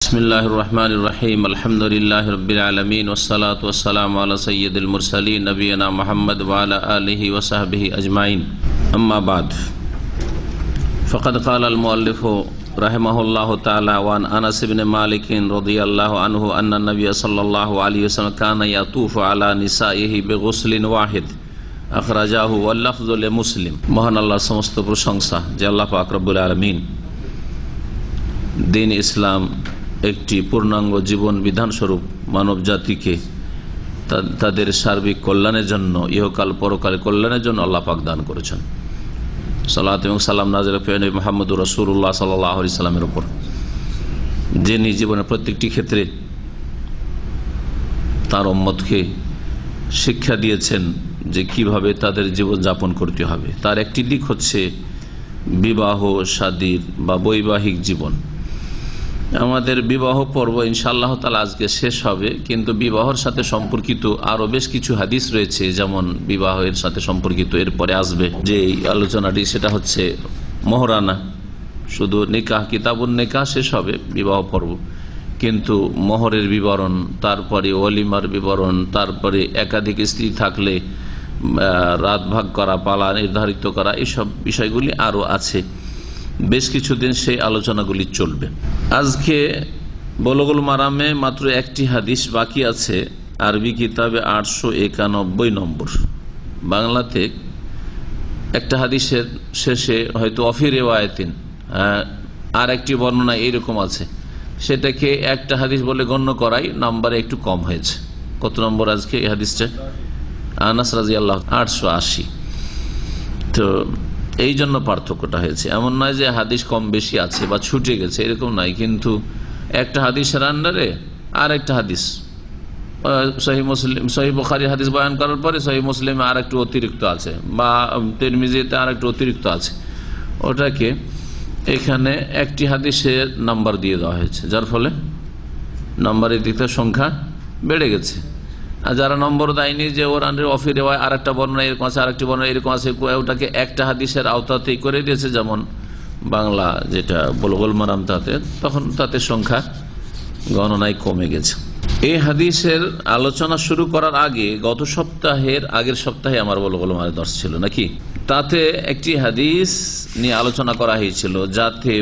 बिस्मिल्लाहिर रहमानिर रहीम अल्हम्दुलिल्लाहि रब्बिल आलमीन वस्सलातु वस्सलामु अला सय्यिदिल मुरसलीन नबियना मुहम्मद व अला आलिहि व सहबिहि अजमाइन अम्मा बाद फ़क़द क़ाल अल मुअल्लिफ़ रहमहुल्लाहु तआला व अन अनस इब्न मालिक रज़ियल्लाहु अन्हु अन्न नबिय सल्लल्लाहु अलैहि वसल्लम कान यतूफ़ु अला निसाइहि बिग़ुस्लिन वाहिद अखरजाहु व लफ्ज़ु लिमुस्लिम। महान आल्लाहर समस्त प्रशंसा जे आल्लाह पाक रब्बुल आलमीन दीन इस्लाम একটি পূর্ণাঙ্গ জীবন বিধান স্বরূপ মানব জাতিকে তাদের সার্বিক কল্যাণের জন্য ইহকাল পরকাল কল্যাণের জন্য আল্লাহ পাক দান করেছেন। সালাত এবং সালাম নাযিল নবী মুহাম্মদুর রাসূলুল্লাহ সাল্লাল্লাহু আলাইহি সাল্লামের উপর, যিনি জীবনের প্রত্যেকটি ক্ষেত্রে তার উম্মতকে শিক্ষা দিয়েছেন যে কিভাবে তাদের জীবন যাপন করতে হবে। তার একটি দিক হচ্ছে বিবাহ শাদীর বা বৈবাহিক জীবন। আমাদের বিবাহ পর্ব ইনশাআল্লাহ তাআলা আজকে শেষ হবে, কিন্তু বিবাহের সাথে সম্পর্কিত আরো বেশ কিছু হাদিস রয়েছে, যেমন বিবাহের সাথে সম্পর্কিত এরপরে আসবে যে আলোচনাটি, সেটা হচ্ছে মোহরানা। শুধু নিকাহ কিতাবুন নিকাহ শেষ হবে বিবাহ পর্ব, কিন্তু মোহরের বিবরণ, তারপরে ওলিমার বিবরণ, তারপরে একাধিক স্ত্রী থাকলে রাত ভাগ করা, পালা নির্ধারিত করা, এইসব বিষয়গুলি আরো আছে। বেশ কিছুদিন সেই আলোচনাগুলি চলবে। আজকে বুলুগুল মারামে মাত্র একটি হাদিস বাকি আছে, আরবি কিতাবে 891 নম্বর। বাংলাতে একটা হাদিসের শেষে হয়তো অফি রিওয়ায়াতিন আর একটি বর্ণনা এইরকম আছে, সেটাকে একটা হাদিস বলে গণ্য করাই নাম্বারে একটু কম হয়েছে। কত নম্বর আজকে এই হাদিসটা? আনাস রাদিয়াল্লাহু 880। তো এই জন্য পার্থক্যটা হয়েছে। এমন নয় যে হাদিস কম বেশি আছে বা ছুটে গেছে, এরকম নয়, কিন্তু একটা হাদিসের আন্ডারে আর একটা হাদিস, সহিহ মুসলিম সহিহ বুখারীর হাদিস বয়ান করার পরে সহিহ মুসলিমে আর একটু অতিরিক্ত আছে, বা তিরমিজিতে আর একটু অতিরিক্ত আছে, ওটাকে এখানে একটি হাদিসের নাম্বার দিয়ে দেওয়া হয়েছে, যার ফলে নম্বরের দিকটা সংখ্যা বেড়ে গেছে। আর যারা নম্বর দেয়নি, যে ওর অফি রেওয়ায় আর একটা বর্ণনা এরকম আছে, আর একটি বর্ণনা এরকম আছে, ওটাকে একটা হাদিসের আওতাতেই করে দিয়েছে, যেমন বাংলা যেটা বুলুগুল মারাম, তখন তাতে সংখ্যা গণনায় কমে গেছে। এই হাদিসের আলোচনা শুরু করার আগে গত সপ্তাহের আগের সপ্তাহে আমার বুলুগুল মারামের দর্শ ছিল নাকি, তাতে একটি হাদিস নিয়ে আলোচনা করা হয়েছিল, যাতে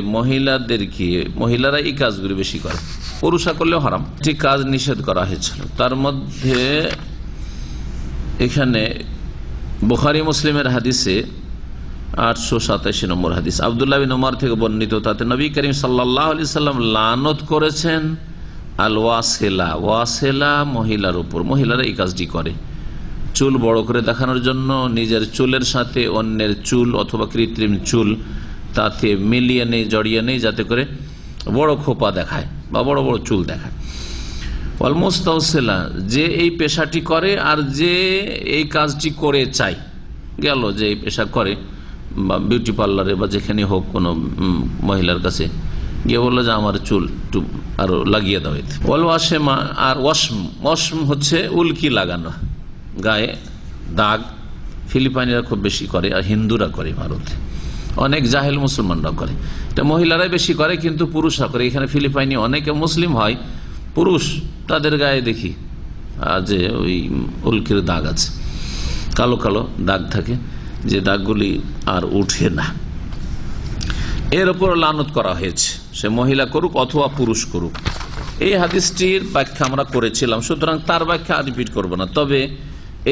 মহিলারা এই কাজগুলি বেশি করে, পুরুষা করলেও হারাম, ঠিক কাজ নিষেধ করা হয়েছিল। তার মধ্যে এখানে বুখারী মুসলিমের হাদিসে 887 নম্বর হাদিস, আব্দুল্লাহ বিন উমর থেকে বর্ণিত, তাতে নবী করিম সাল্লাল্লাহু আলাইহি সাল্লাম লানত করেছেন আল ওয়াসিলা মহিলার উপর। মহিলারা এই কাজটি করে, চুল বড় করে দেখানোর জন্য নিজের চুলের সাথে অন্যের চুল অথবা কৃত্রিম চুল তাতে মিলিয়ে নেই, জড়িয়ে নেই, যাতে করে বড় খোপা দেখায় বা বড় বড় চুল দেখায়। ওয়াল মুস্তাওসিলা, যে এই পেশাটি করে আর যে এই কাজটি করে চাই, গেল যে এই পেশা করে বা বিউটি পার্লারে বা যেখানে হোক কোনো মহিলার কাছে গিয়ে বললো যে আমার চুল একটু আরো লাগিয়ে দাও। ওয়াল ওয়াশেমা, আর ওয়াশম হচ্ছে উল্কি লাগানো, গায়ে দাগ। ফিলিপাইনিরা খুব বেশি করে, আর হিন্দুরা করে, ভারতে অনেক জাহেল মুসলমানরা করে, এটা মহিলারাই বেশি করে, কিন্তু পুরুষরা করে। এখানে ফিলিপাইনি অনেকে মুসলিম হয়, পুরুষ, তাদের গায়ে দেখি যে ওই উল্কির দাগ আছে, কালো কালো দাগ থাকে, যে দাগগুলি আর উঠে না। এর উপর লানত করা হয়েছে, সে মহিলা করুক অথবা পুরুষ করুক। এই হাদিসটির ব্যাখ্যা আমরা করেছিলাম, সুতরাং তার ব্যাখ্যা রিপিট করব না। তবে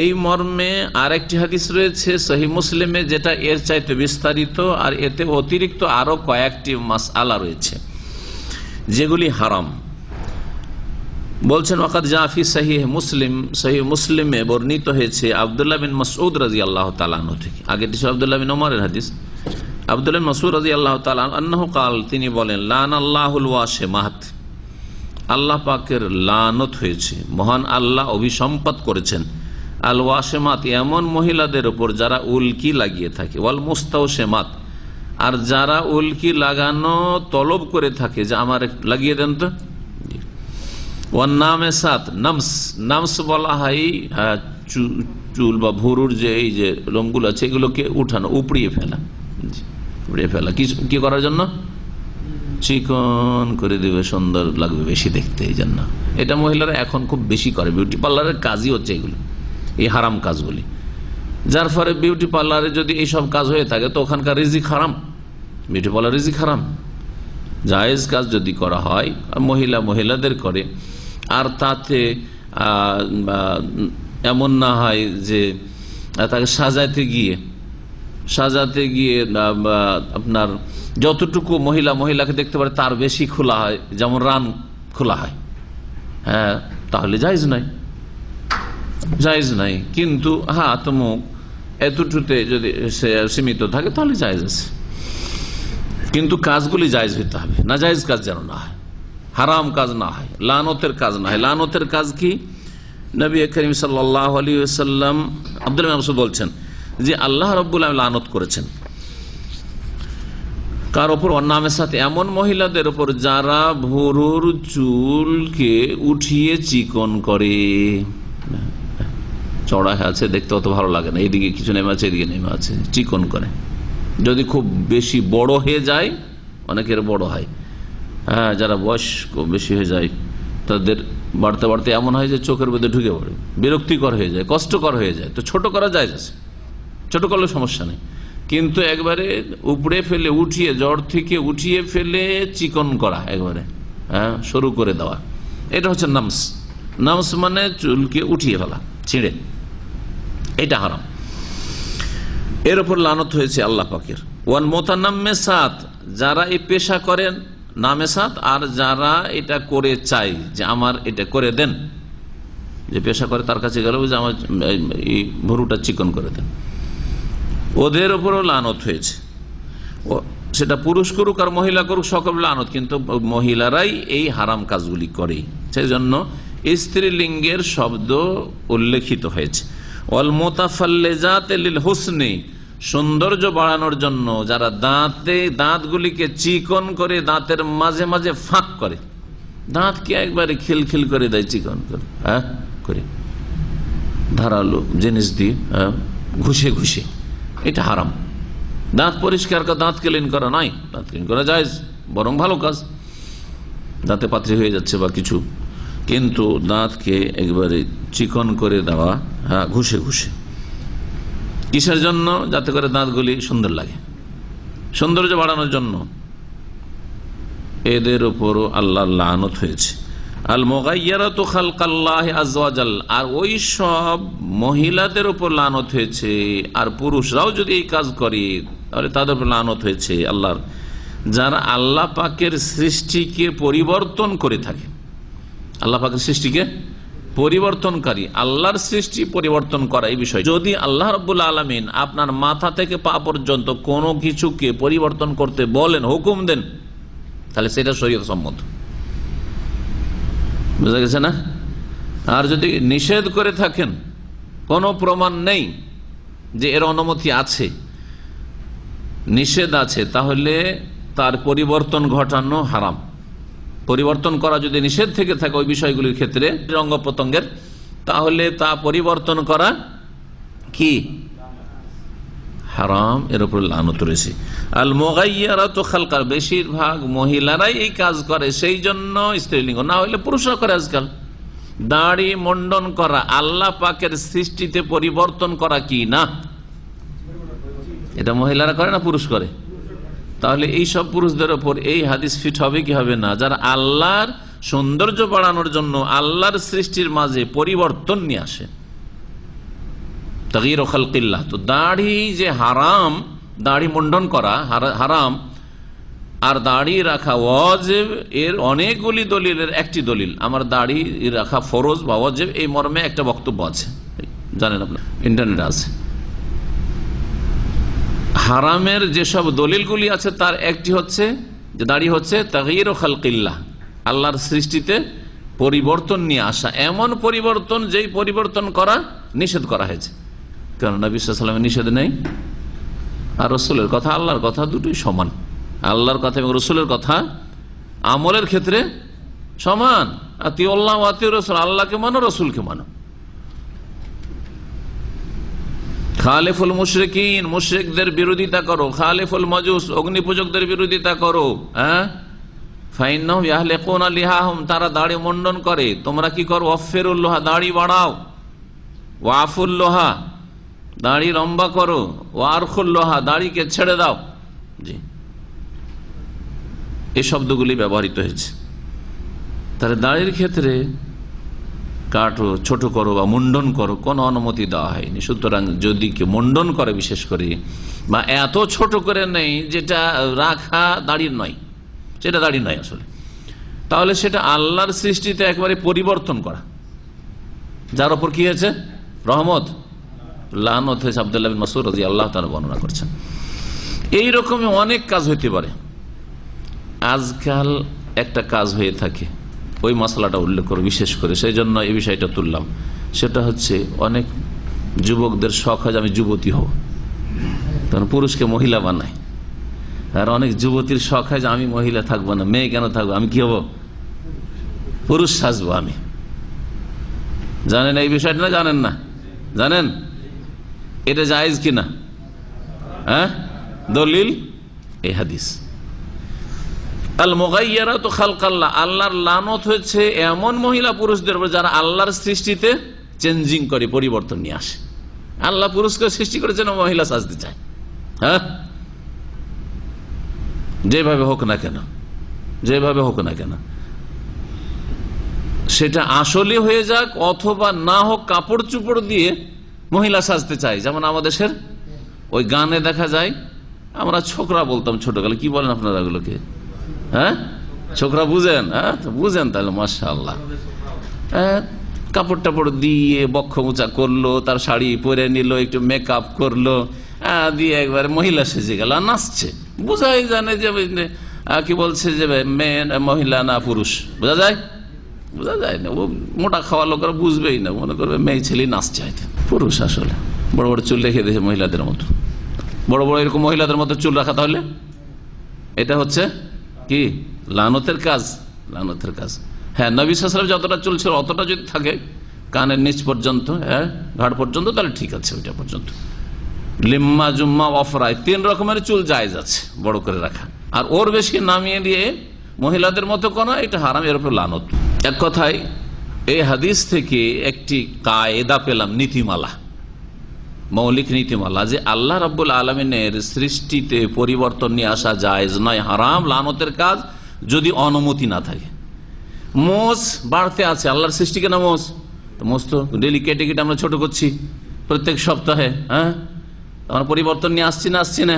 এই মর্মে আরেকটি হাদিস রয়েছে সহিহ মুসলিমে, যেটা এর চাইতে বিস্তারিত, আর এতে অতিরিক্ত আরো কয়েকটি মাসআলা রয়েছে যেগুলি হারাম। বলছেন ওয়াকাদ জাফি সহিহ মুসলিমে বর্ণিত হয়েছে আব্দুল্লাহ বিন মাসউদ রাদিয়াল্লাহু তাআলা আনহু থেকে। আগেটি ছিল আব্দুল্লাহ বিন ওমরের হাদিস। আব্দুল্লাহ বিন মাসউদ রাদিয়াল্লাহু তাআলা আনহু কাল, তিনি বলেন, লানাল্লাহুল ওয়াশিমাত, আল্লাহ পাকের লানত হয়েছে, মহান আল্লাহ অভিসম্পাত করেছেন আল ওয়াশিমাত, এমন মহিলাদের উপর যারা উল্কি লাগিয়ে থাকে, ওয়াল মুস্তাওশিমাত, আর যারা উল্কি লাগানো তলব করে থাকে যে আমার লাগিয়ে দেন তো। ওয়ান নামে সাত, নামস বলা হয় চুল বা ভুরুর যে এই যে লোমগুলো আছে, এগুলোকে উঠানো, উপড়িয়ে ফেলা, কি করার জন্য? চিকন করে দিবে, সুন্দর লাগবে বেশি দেখতে। এই জন্য এটা মহিলারা এখন খুব বেশি করে। বিউটি পার্লারের কাজই হচ্ছে এগুলো, এই হারাম কাজগুলি। যার ফলে বিউটি পার্লারে যদি এইসব কাজ হয়ে থাকে তো ওখানকার রিজিক হারাম, বিউটি পার্লার রিজিক হারাম। জায়েজ কাজ যদি করা হয়, মহিলাদের করে, আর তাতে এমন না হয় যে তাকে সাজাতে গিয়ে আপনার যতটুকু মহিলাকে দেখতে পারে তার বেশি খোলা হয়, যেমন রান খোলা হয়, হ্যাঁ, তাহলে জায়েজ নাই। কিন্তু হাত মুখ এতটুকুতে যদি সীমিত থাকে তাহলে জায়েজ আছে। কিন্তু কাজগুলি জায়েজ হইতে হবে, না জায়েজ কাজ যেন না হয়, হারাম কাজ না হয়, লানতের কাজ না হয়। লানতের কাজ কি? নবী করিম সাল্লাল্লাহু আলাইহি ওয়াসাল্লাম আব্দুল্লাহ ইবনে মাসউদ বলছেন যে আল্লাহ রাব্বুল আলামিন লানত করেছেন কার ওপর? অন্নামের সাথে, এমন মহিলাদের ওপর যারা ভুরুর চুলকে উঠিয়ে চিকন করে। চড়া আছে, দেখতে অত ভালো লাগে না, এইদিকে কিছু নেমে আছে, এদিকে নেমে আছে, চিকন করে। যদি খুব বেশি বড় হয়ে যায়, অনেকের বড় হয়, হ্যাঁ, যারা বয়স্ক বেশি হয়ে যায় তাদের বাড়তে বাড়তে এমন হয় যে চোখের মধ্যে ঢুকে পড়ে, বিরক্তিকর হয়ে যায়, কষ্টকর হয়ে যায়, তো ছোট করা যায়, ছোট করলে সমস্যা নেই। কিন্তু একবারে উপড়ে ফেলে উঠিয়ে, জ্বর থেকে উঠিয়ে ফেলে চিকন করা, একবারে হ্যাঁ শুরু করে দেওয়া, এটা হচ্ছে নামস মানে চুলকে উঠিয়ে ফেলা, ছিঁড়ে, এটা হারাম। এর উপর লানত হয়েছে আল্লাহ পাকের। ওয়ান মোতানাম্মেসাত, যারা এই পেশা করেন নামেসাত, আর যারা এটা করে চাই যে আমার এটা করে দেন, যে পেশা করে তার কাছে গেল যে আমার এই ভুরুটা চিকন করে দেন, ওদের উপরও লানত হয়েছে। সেটা পুরুষ করুক আর মহিলা করুক, সকল লানত, কিন্তু মহিলারাই এই হারাম কাজগুলি করে, সেই জন্য স্ত্রীলিঙ্গের শব্দ উল্লেখিত হয়েছে। ওয়াল মুতাফাল্লিজাত লিল হুসনি, সৌন্দর্য বাড়ানোর জন্য যারা দাঁতগুলিকে চিকন করে দাঁতের মাঝে মাঝে ফাঁক করে, দাঁতকে একবারে খিলখিল করে দেয়, চিকন করে, হ্যাঁ করে ধারালো জিনিস দিয়ে ঘুষে ঘুষে, এটা হারাম। দাঁত পরিষ্কার করা, দাঁত ক্লিন করা নাই, দাঁত ক্লিন করা জায়েজ, বরং ভালো কাজ, দাঁতে পাত্রী হয়ে যাচ্ছে বা কিছু, কিন্তু দাঁতকে একবারে চিকন করে দেওয়া, হ্যাঁ, ঘুষে ঘুষে। কিসের জন্য? যাতে করে দাঁতগুলি সুন্দর লাগে, সৌন্দর্য বাড়ানোর জন্য। এদের উপরও আল্লাহর লানত হয়েছে। আল মুগায়্যারাতু খালকাল্লাহি আযজা ওয়া জাল, আর ওই সব মহিলাদের উপর লানত হয়েছে, আর পুরুষরাও যদি এই কাজ করে তাহলে তাদের উপর লানত হয়েছে আল্লাহর, যারা আল্লাহ পাকের সৃষ্টিকে পরিবর্তন করে থাকে। আল্লাহ পাকের সৃষ্টিকে পরিবর্তনকারী, আল্লাহর সৃষ্টি পরিবর্তন করা, এই বিষয় যদি আল্লাহ রাব্বুল আলামিন আপনার মাথা থেকে পা পর্যন্ত কোনো কিছুকে পরিবর্তন করতে বলেন, হুকুম দেন, তাহলে সেটা শরীয়ত সম্মত, বুঝা গেছে না? আর যদি নিষেধ করে থাকেন, কোনো প্রমাণ নেই যে এর অনুমতি আছে, নিষেধ আছে, তাহলে তার পরিবর্তন ঘটানো হারাম। পরিবর্তন করা যদি নিষেধ থেকে থাকে ওই বিষয়গুলির ক্ষেত্রে, অঙ্গ প্রত্যঙ্গের, তাহলে তা পরিবর্তন করা কি হারাম, এর উপর লানত রয়েছে। আল মুগায়্যারাতু খালকাল, বেশিরভাগ মহিলারাই এই কাজ করে, সেই জন্য স্ত্রীলিঙ্গ, না হলে পুরুষরা করে। আজকাল দাড়ি মুন্ডন করা আল্লাহ পাকের সৃষ্টিতে পরিবর্তন করা কি না? এটা মহিলারা করে না পুরুষ করে? তাহলে এই সব পুরুষদের ওপর এই হাদিস ফিট হবে কি হবে না? যারা আল্লাহর সৌন্দর্য বাড়ানোর জন্য আল্লাহর সৃষ্টির মাঝে পরিবর্তন নিয়ে আসে, তাগয়ীর খালকিল্লাহ। তো দাড়ি যে হারাম, দাড়ি মুন্ডন করা হারাম, আর দাড়ি রাখা ওয়াজিব, এর অনেকগুলি দলিলের একটি দলিল, আমার দাড়ি রাখা ফরজ বা ওয়াজিব, এই মর্মে একটা বক্তব্য আছে, জানেন আপনার, ইন্টারনেটে আছে। হারামের যেসব দলিলগুলি আছে তার একটি হচ্ছে যে দাড়ি হচ্ছে তাগয়ীর খালকিল্লাহ, আল্লাহর সৃষ্টিতে পরিবর্তন নিয়ে আসা, এমন পরিবর্তন যেই পরিবর্তন করা নিষেধ করা হয়েছে। কারণ নবী সাল্লাল্লাহু আলাইহি ওয়াসাল্লামের নিষেধ নেই, আর রাসূলের কথা, আল্লাহর কথা দুটোই সমান। আল্লাহর কথা এবং রাসূলের কথা আমলের ক্ষেত্রে সমান। আতিউল্লাহ ওয়া আতিউর রাসূল, আল্লাহকে মানো, রাসূলকে মানো। খালিফুল মুশরিকিন, মুশরিকদের বিরোধিতা করো। খালিফুল মাজুস, অগ্নি পূজকদের বিরোধিতা করো। হ্যাঁ, ফাইন্নাহুম ইয়াহলিকুনা লিহাহুম, তারা দাড়ি মুন্ডন করে, তোমরা কি করো? ওয়াফিরুল্লাহা, দাড়ি বাড়াও, ওয়াফুল্লাহা, দাড়ি লম্বা করো, ওয়ারখুল্লাহা, দাড়িকে ছেড়ে দাও। জি, এই শব্দগুলি ব্যবহৃত হয়েছে। তাহলে দাড়ির ক্ষেত্রে কাটো, ছোট করো বা মুন্ডন করো, কোনো অনুমতি দেওয়া হয়নি। সুতরাং যদি কেউ মুন্ডন করে, বিশেষ করে, বা এত ছোট করে নেই যেটা রাখা দাড়ির নয়, সেটা দাড়ি নয় আসলে, তাহলে সেটা আল্লাহর সৃষ্টিতে একেবারে পরিবর্তন করা, যার ওপর কি হয়েছে? রহমত, লানত হয়েছে। আব্দুল্লাহ বিন মাসউদ রাদিয়াল্লাহু তাআলা বর্ণনা করছেন। এইরকমই অনেক কাজ হইতে পারে। আজকাল একটা কাজ হয়ে থাকে, ওই মশলাটা উল্লেখ করে বিশেষ করে, সেই জন্য এই বিষয়টা তুললাম। সেটা হচ্ছে অনেক যুবকদের শখ হয় যে আমি যুবতী হব, তখন পুরুষকে মহিলা বানায়। আর অনেক যুবতীর শখ হয় যে আমি মহিলা থাকবো না, মেয়ে কেন থাকবো, আমি কি হবো? পুরুষ সাজবো আমি। জানেন এই বিষয়টা? না জানেন না? জানেন এটা জায়েজ কিনা? হ্যাঁ, দলিল এই হাদিস। আল মুগায়্যারাতু খালকাল্লাহ, আল্লাহর লানত হয়েছে এমন মহিলা পুরুষদের উপর যারা আল্লাহর সৃষ্টিতে চেঞ্জিং করে, পরিবর্তন নিয়ে আসে। আল্লাহ পুরুষকে সৃষ্টি করেছেন, মহিলা সাজতে চায়। হ্যাঁ, যেভাবে হোক না কেন, যেভাবে হোক না কেন, সেটা আসলে হয়ে যাক অথবা না হোক, কাপড় চুপড় দিয়ে মহিলা সাজতে চায়। যেমন আমাদের দেশের ওই গানে দেখা যায়, আমরা ছোকরা বলতাম ছোটকালে, কি বলেন আপনারা এগুলোকে? হ্যাঁ, ছোকরা বুঝেন? হ্যাঁ, বুঝেন তাহলে মাশাআল্লাহ। কাপড় টাপড় দিয়ে বক্ষ মোচা করলো, তার শাড়ি পরে নিল, একটু মেকআপ করলো, দিয়ে একবার মহিলা সেজে গেল, নাচছে। বোঝাই জানে যে কি বলছে, যে মেয়ে মহিলা না পুরুষ, বোঝা যায়? বোঝা যায় না। ও মোটা খাওয়া লোকেরা বুঝবেই না, মনে করবে মেয়ে ছেলে নাচছে, হয়তো পুরুষ। আসলে বড় বড় চুল রেখে দিয়েছে মহিলাদের মতো, বড় বড় এরকম মহিলাদের মতো চুল রাখা, তাহলে এটা হচ্ছে কি? লানতের কাজ, লানতের কাজ। হ্যাঁ, নবী সাল্লাল্লাহু আলাইহি ওয়াসাল্লাম যতটা চুল ছিল অতটা যদি থাকে, কানের নিচ পর্যন্ত, হ্যাঁ, ঘাড় পর্যন্ত, তাহলে ঠিক আছে, ওইটা পর্যন্ত। লিম্মা, জুম্মা, অফরায়, 3 রকমের চুল জায়েজ আছে বড় করে রাখা। আর ওর বেশি নামিয়ে দিয়ে মহিলাদের মতো কোনো, এটা হারাম, এর উপর লানত। এক কথায় এই হাদিস থেকে একটি কায়দা পেলাম, নীতিমালা, মৌলিক নীতিমালা, যে আল্লাহ রাব্বুল আলামিনের সৃষ্টিতে পরিবর্তন নিয়ে আসা জায়েজ নয়, হারাম, লানতের কাজ, যদি অনুমতি না থাকে। মোষ বাড়তে আছে, আল্লাহর সৃষ্টি কেনা মোষ, মোষ তো ডেলি কেটে কেটে আমরা ছোট করছি প্রত্যেক সপ্তাহে। হ্যাঁ, আমরা পরিবর্তন নিয়ে আসছি না? আসছি না?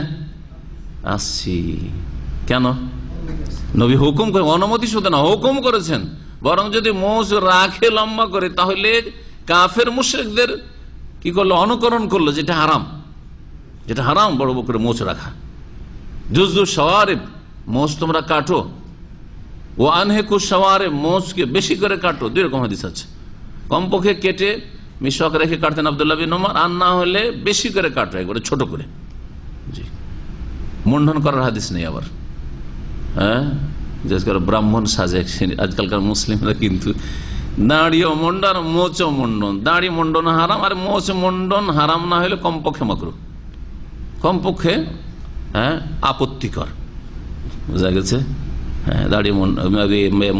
আসছি। কেন? নবী হুকুম করে, অনুমতি শুধু না, হুকুম করেছেন। বরং যদি মোষ রাখে লম্বা করে, তাহলে কাফের মুশরিকদের কি করলো? অনুকরণ করলো, যেটা হারাম, যেটা হারাম বড় বড় করে মোষ রাখা। জুজু শাওয়ারিব, মোষ তোমরা কাটো, ও আনহেকু শাওয়ারিব, মোষকে বেশি করে কাটো। 2 রকম হাদিস আছে। কমপক্ষে কেটে মিশক রেখে কাটতেন আব্দুল্লাহ বিন ওমর, আর না হলে বেশি করে কাটো, একবারে ছোট করে। জি, মুন্ডন করার হাদিস নেই আবার। হ্যাঁ, ব্রাহ্মণ সাজে আজকালকার মুসলিমরা, কিন্তু দাড়িও মুন্ডন, মোচও মুন্ডন। দাড়ি মুন্ডন হারাম, আর মোচ মুন্ডন হারাম না হলে কমপক্ষে মাকরুহ, কমপক্ষে হ্যাঁ আপত্তিকর। বোঝা গেছে? হ্যাঁ, দাড়ি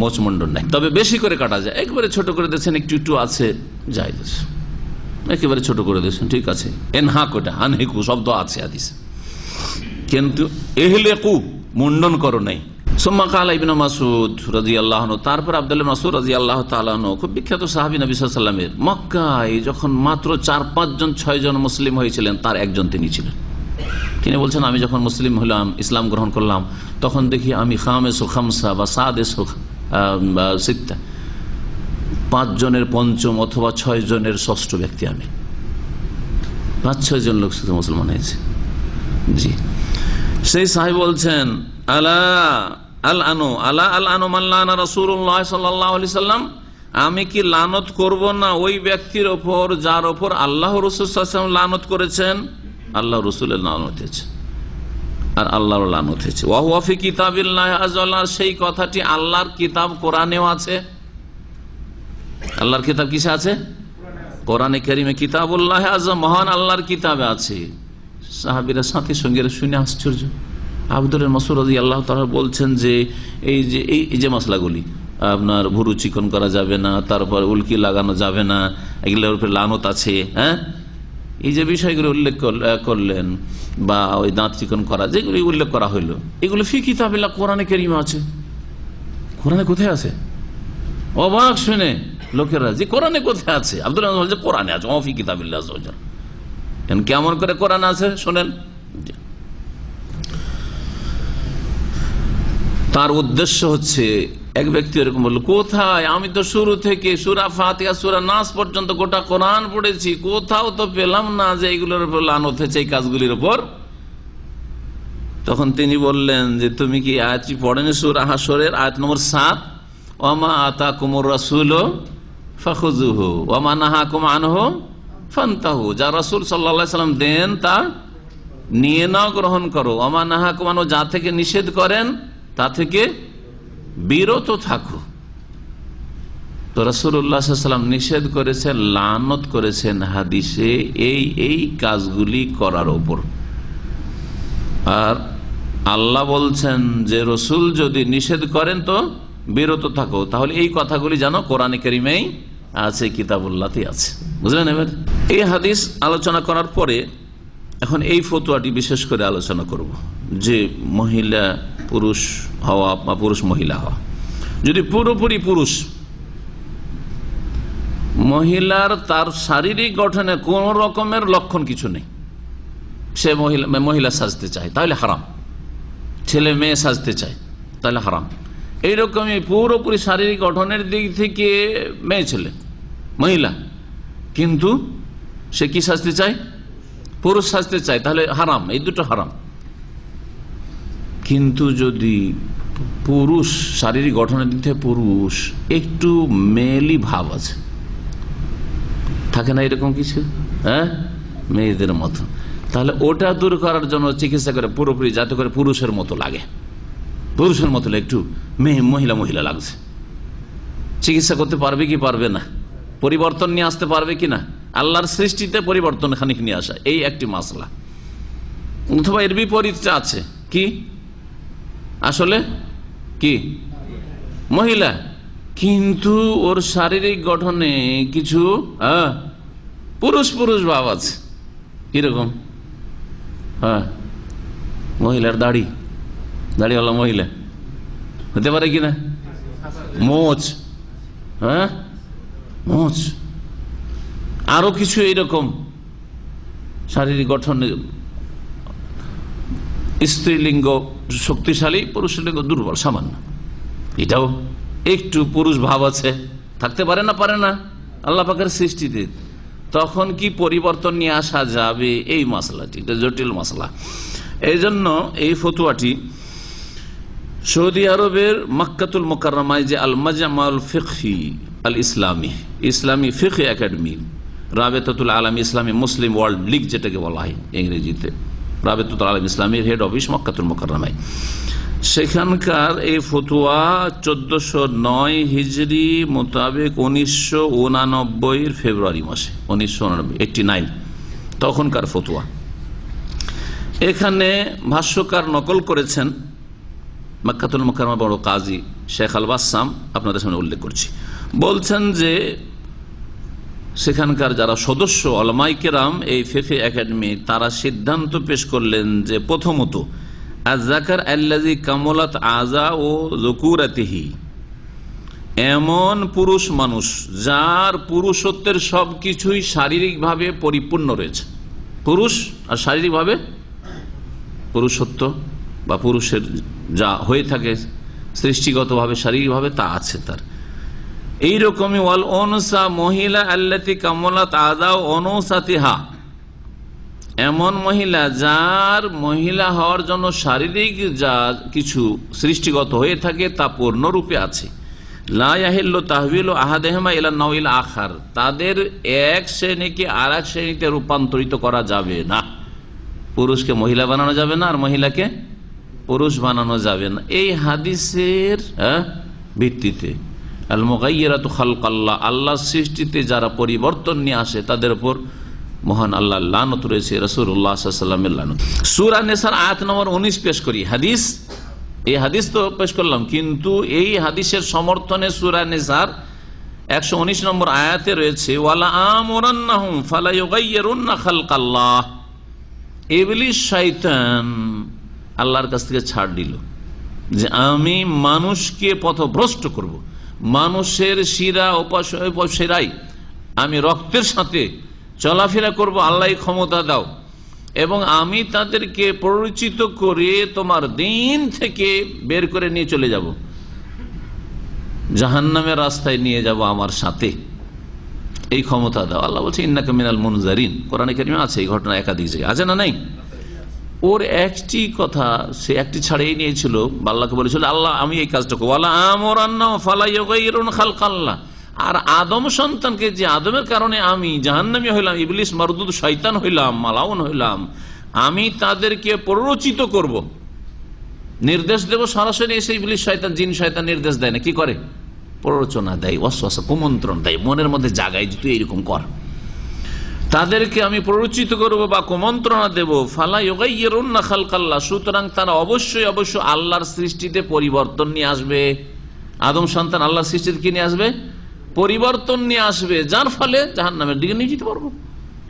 মোচ মুন্ডন নাই, তবে বেশি করে কাটা যায়। একবারে ছোট করে দিয়েছেন, একটু একটু আছে, যাই একেবারে ছোট করে দিয়েছেন, ঠিক আছে। এনহাক, ওটা আনহেকু শব্দ আছে হাদিসে, কিন্তু এহলেকু, মুন্ডন করো নাই। সুম্মা কালা ইবনে মাসউদ রাদিয়াল্লাহু আনহু, তারপর আব্দুল্লাহ মাসউদ রাদিয়াল্লাহু তাআলা আনহু, খুব বিখ্যাত সাহাবী, নবী সাল্লাল্লাহু আলাইহি ওয়াসাল্লামের, মক্কায় যখন মাত্র 4-5 জন 6 জন মুসলিম হয়েছিলেন, তার একজন তিনি ছিলেন। তিনি বলছেন, আমি যখন মুসলিম হলাম, ইসলাম গ্রহণ করলাম, তখন দেখি আমি খামেসু খামসা বা সাদেসু সিত্তা, 5 জনের পঞ্চম অথবা 6 জনের ষষ্ঠ ব্যক্তি আমি। 5-6 জন লোক শুধু মুসলমান হয়েছে। জি, সেই সাহেব বলছেন, আলা আল আনু, আলা আল আনু মাল্লানা রাসূলুল্লাহ সাল্লাল্লাহু আলাইহি সাল্লাম, আমি কি লানত করব না ওই ব্যক্তির ওপর যার ওপর আল্লাহ রাসূল সাল্লাল্লাহু আলাইহি ওয়াসাল্লাম লানত করেছেন? আল্লাহ রাসূলের লানত হয়েছে, আর আল্লাহর লানত হয়েছে। ওয়া হুয়া ফি কিতাবিল্লাহি আযza ওয়া জাল্লা, সেই কথাটি আল্লাহর কিতাব কোরআনেও আছে। আল্লাহর কিতাব কিসে আছে? কোরআনে কারীমে, কিতাবুল্লাহি আযza, মহান আল্লাহর কিতাবে আছে। সাহাবীরা সাথী সঙ্গীরা শুনে আশ্চর্য, আব্দুল্লাহ মাসউদ রাদিয়াল্লাহু তাআলা বলছেন যে এই যে মশলাগুলি, আপনার ভুরু চিকন করা যাবে না, তারপর উল্কি লাগানো যাবে না, এগুলোর উপরে লানত আছে, হ্যাঁ, এই যে বিষয়গুলো উল্লেখ করলেন, বা ওই দাঁত চিকন করা, যেগুলি উল্লেখ করা হইলো, এগুলো ফি কিতাবিল্লাহ, কোরআনে কারীমে আছে। কোরআনে কোথায় আছে? অবাক শুনে লোকেরা যে কোরআনে কোথায় আছে? আব্দুল্লাহ বলছে কোরআনে আছে, ফি কিতাবিল্লাহ। কেমন করে কোরআন আছে শোনেন। তার উদ্দেশ্য হচ্ছে, এক ব্যক্তি এরকম বলল, কোথায়? আমি তো শুরু থেকে সূরা ফাতিহা সূরা নাস পর্যন্ত গোটা কোরআন পড়েছি, কোথাও তো পেলাম না যে এইগুলোর উপর লানত হয়েছে, এই কাজগুলির উপর। তখন তিনি বললেন যে তুমি কি আয়াতটি পড়েনি? সূরা হাসরের আয়াত নম্বর 7, ওমা আতাকুমুর রাসূলু ফাখুযুহু ওমা নাহাকুম আনহু ফান্তাহু। যা রাসূল সাল্লাল্লাহু আলাইহি ওয়াসাল্লাম দেন তা নিয়ে নাও, গ্রহণ করো। ওমা নাহাকুম আনহু, যা থেকে নিষেধ করেন তা থেকে বিরত থাকো। তো রাসূলুল্লাহ সাল্লাল্লাহু আলাইহি ওয়াসাল্লাম নিষেধ করেছেন, লানত করেছেন হাদিসে এই কাজগুলি করার উপর। আর আল্লাহ বলছেন যে রসুল যদি নিষেধ করেন তো বিরত থাকো। তাহলে এই কথাগুলি জানো কোরআনে কারীমেই আছে, কিতাবুল্লাহতে আছে। বুঝলেন? এবার এই হাদিস আলোচনা করার পরে এখন এই ফতোয়াটি বিশেষ করে আলোচনা করব, যে মহিলা পুরুষ হওয়া বা পুরুষ মহিলা হওয়া। যদি পুরোপুরি পুরুষ, মহিলার তার শারীরিক গঠনে কোন রকমের লক্ষণ কিছু নেই, সে মহিলা সাজতে চায়, তাহলে হারাম। ছেলে মেয়ে সাজতে চায়, তাহলে হারাম। এইরকমই পুরোপুরি শারীরিক গঠনের দিক থেকে মেয়ে ছেলে মহিলা, কিন্তু সে কি সাজতে চায়? পুরুষ সাজতে চায়, তাহলে হারাম। এই দুটো হারাম। কিন্তু যদি পুরুষ শারীরিক গঠনের দিক থেকে পুরুষ, একটু মেয়েলি ভাব আছে, থাকে না এরকম কিছু, হ্যাঁ, মেয়েদের মতো, তাহলে ওটা দূর করার জন্য চিকিৎসা করে পুরোপুরি, যাতে করে পুরুষের মতো লাগে, পুরুষের মতো একটু মহিলা মহিলা লাগছে। চিকিৎসা করতে পারবে কি পারবে না? পরিবর্তন নিয়ে আসতে পারবে কিনা? আল্লাহর সৃষ্টিতে পরিবর্তন খানিক নিয়ে আসা, এই একটি মাসলা। অথবা এর বিপরীতটা আছে কি, আসলে কি মহিলা, কিন্তু ওর শারীরিক গঠনে কিছু পুরুষ পুরুষ ভাব আছে। কিরকম? হ্যাঁ, মহিলার দাড়িওয়ালা মহিলা হতে পারে কিনা? মোচ, হ্যাঁ, মোচ, আরো কিছু এইরকম শারীরিক গঠন। স্ত্রীলিঙ্গ শক্তিশালী, পুরুষ লিঙ্গ দুর্বল সামান্য, এটাও একটু পুরুষ ভাব আছে, থাকতে পারে না? পারে না, আল্লাহ পাকের সৃষ্টিতে। তখন কি পরিবর্তন নিয়ে আসা যাবে? এই মাসলাটি এটা জটিল মাসলা। এই জন্য এই ফতোয়াটি সৌদি আরবের মক্কাতুল মুকাররমায় যে আল মাজমাউল ফিকহি আল ইসলামী ফিকহ একাডেমি, রাবেতাতুল আলাম ইসলামী মুসলিম ওয়ার্ল্ড লীগ যেটাকে বলা হয় ইংরেজিতে, রাবেতাতুল আলাম ইসলামীর হেড অফিস মক্কাতুল মুকাররমায়, সেখানকার এই ফতোয়া 1409 হিজরি মোতাবেক 1989 ফেব্রুয়ারি মাসে, 1989 তখনকার ফতোয়া। এখানে ভাষ্যকার নকল করেছেন মক্কাতুল মুকাররমা বড় কাজী শেখ আল বাসাম, আপনাদের সামনে উল্লেখ করছি। বলছেন যে সেখানকার যারা সদস্য উলামায়ে কেরাম এই ফিকহ একাডেমি, তারা সিদ্ধান্ত পেশ করলেন যে প্রথমত আয-যাকার আল্লাযী কামালাত আযা ও যুকুরাতিহি, এমন পুরুষ মানুষ যার পুরুষত্বের সবকিছুই শারীরিকভাবে পরিপূর্ণ রয়েছে। পুরুষ আর শারীরিকভাবে পুরুষত্ব বা পুরুষের যা হয়ে থাকে সৃষ্টিগতভাবে শারীরিকভাবে তা আছে তার। এইরকমই ওয়াল উনসা, মহিলা আল্লাতী কামালাত আযা ও অনুসাতিহা, এমন মহিলা যার মহিলা হওয়ার জন্য শারীরিক যা কিছু সৃষ্টিগত হয়ে থাকে তা পূর্ণরূপে আছে। লা ইয়াহিল্লু তাহওয়িলু আহাদিহিমা ইলা নাওইল আখার, তাদের এক শ্রেণীকে আর এক শ্রেণীতে রূপান্তরিত করা যাবে না। পুরুষকে মহিলা বানানো যাবে না, আর মহিলাকে পুরুষ বানানো যাবে না। এই হাদিসের ভিত্তিতে আল মুগায়্যিরাতু খালকাল্লাহ, আল্লাহর সৃষ্টিতে যারা পরিবর্তন নিয়ে আসে তাদের উপর মহান আল্লাহ লানত রয়েছে, রাসূলুল্লাহ সাল্লাল্লাহু আলাইহি ওয়াসাল্লামের লানত। সূরা নিসার আয়াত নম্বর 19 পেশ করি। হাদিস, এই হাদিস তো পেশ করলাম, কিন্তু এই হাদিসের সমর্থনে সূরা নিসার 119 নম্বর আয়াতে রয়েছে ওয়ালা আমুরান্নাহুম ফালা ইউগাইয়িরুন্না খালকাল্লাহ। ইবলিস শয়তান আল্লাহর কাছ থেকে ছাড় দিল যে আমি মানুষকে পথভ্রষ্ট করব, মানুষের শিরা উপশিরায় আমি রক্তের সাথে চলাফেরা করব, আল্লাহ ক্ষমতা দাও, এবং আমি তাদেরকে পরিচিত করে তোমার দিন থেকে বের করে নিয়ে চলে যাব, জাহান্নামের রাস্তায় নিয়ে যাব আমার সাথে, এই ক্ষমতা দাও। আল্লাহ বলছে ইন্নাকা মিনাল মুনজারিন, কোরআনে কারিমে আছে এই ঘটনা একাধিক জায়গায়, আছে না নাই? ওর একটি কথা, সে একটি ছাড়িয়ে নিয়েছিল, আল্লাহকে বলেছিল আল্লাহ আমি এই কাজটা করব, ওয়ালা আমুরান্নাহুম ফালা ইউগাইয়িরুন খালকাল্লাহ। আর আদম সন্তানকে, যে আদমের কারণে আমি জাহান্নামী হইলাম, ইবলিস মারদুদ শয়তান হইলাম, মালাউন হইলাম, আমি তাদেরকে প্ররোচিত করব, নির্দেশ দেব। সরাসরি এসে ইবলিস শয়তান, জিন শয়তান নির্দেশ দেয় না, কি করে? প্ররোচনা দেয়, ওয়াসওয়াসা, কুমন্ত্রণ দেয়, মনের মধ্যে জাগায় যে তুই এইরকম কর। তাদেরকে আমি প্ররোচিত করব বা কুমন্ত্রণা দেব। ফালা ইউগাইয়িরুন্না খালকাল্লাহ, সুতরাং তারা অবশ্যই আল্লাহর সৃষ্টিতে পরিবর্তন নিয়ে আসবে। আদম সন্তান আল্লাহর সৃষ্টিতে কি নিয়ে আসবে? পরিবর্তন নিয়ে আসবে, যার ফলে জাহান্নামের দিকে নিয়ে যেতে পারবো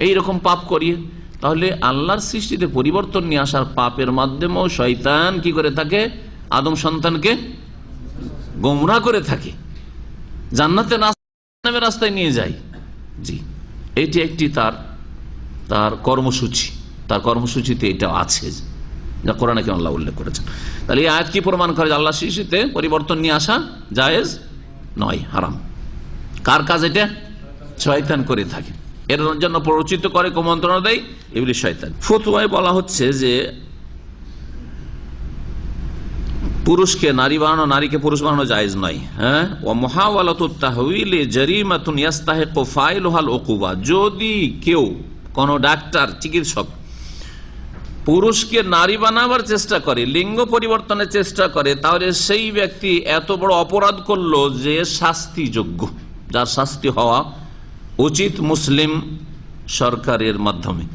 এইরকম পাপ করিয়ে। তাহলে আল্লাহর সৃষ্টিতে পরিবর্তন নিয়ে আসার পাপের মাধ্যমেও শয়তান কি করে থাকে? আদম সন্তানকে গোমরাহ করে থাকে, জান্নাতের রাস্তায় নিয়ে যায়। জি, এটি একটি তার কর্মসূচি, তার কর্মসূচিতে এটা আছে, যা কোরআনে কেন আল্লাহ উল্লেখ করেছেন। তাহলে এই আয়াত কি প্রমাণ করে? আল্লাহ সৃষ্টিতে পরিবর্তন নিয়ে আসা জায়েজ নয়, হারাম। কার কাজ এটা? শয়তান করে থাকে, এর জন্য প্ররোচিত করে, কুমন্ত্রণা দেয় ইবলিস শয়তান। ফতোয়ায় বলা হচ্ছে যে পুরুষকে নারী বানানো, নারীকে পুরুষ বানানো জায়েজ নয়। হ্যাঁ, ওয়া মুহাওয়ালাতুত তাহওয়িলি জারিমাতুন ইস্তাহিকু ফাইলুহাল উকুবা। যদি কেউ, কোন ডাক্তার, চিকিৎসক পুরুষকে নারী বানাবার চেষ্টা করে, লিঙ্গ পরিবর্তনের চেষ্টা করে, তাহলে সেই ব্যক্তি এত বড় অপরাধ করলো যে শাস্তিযোগ্য, যার শাস্তি হওয়া উচিত মুসলিম সরকারের মাধ্যমে।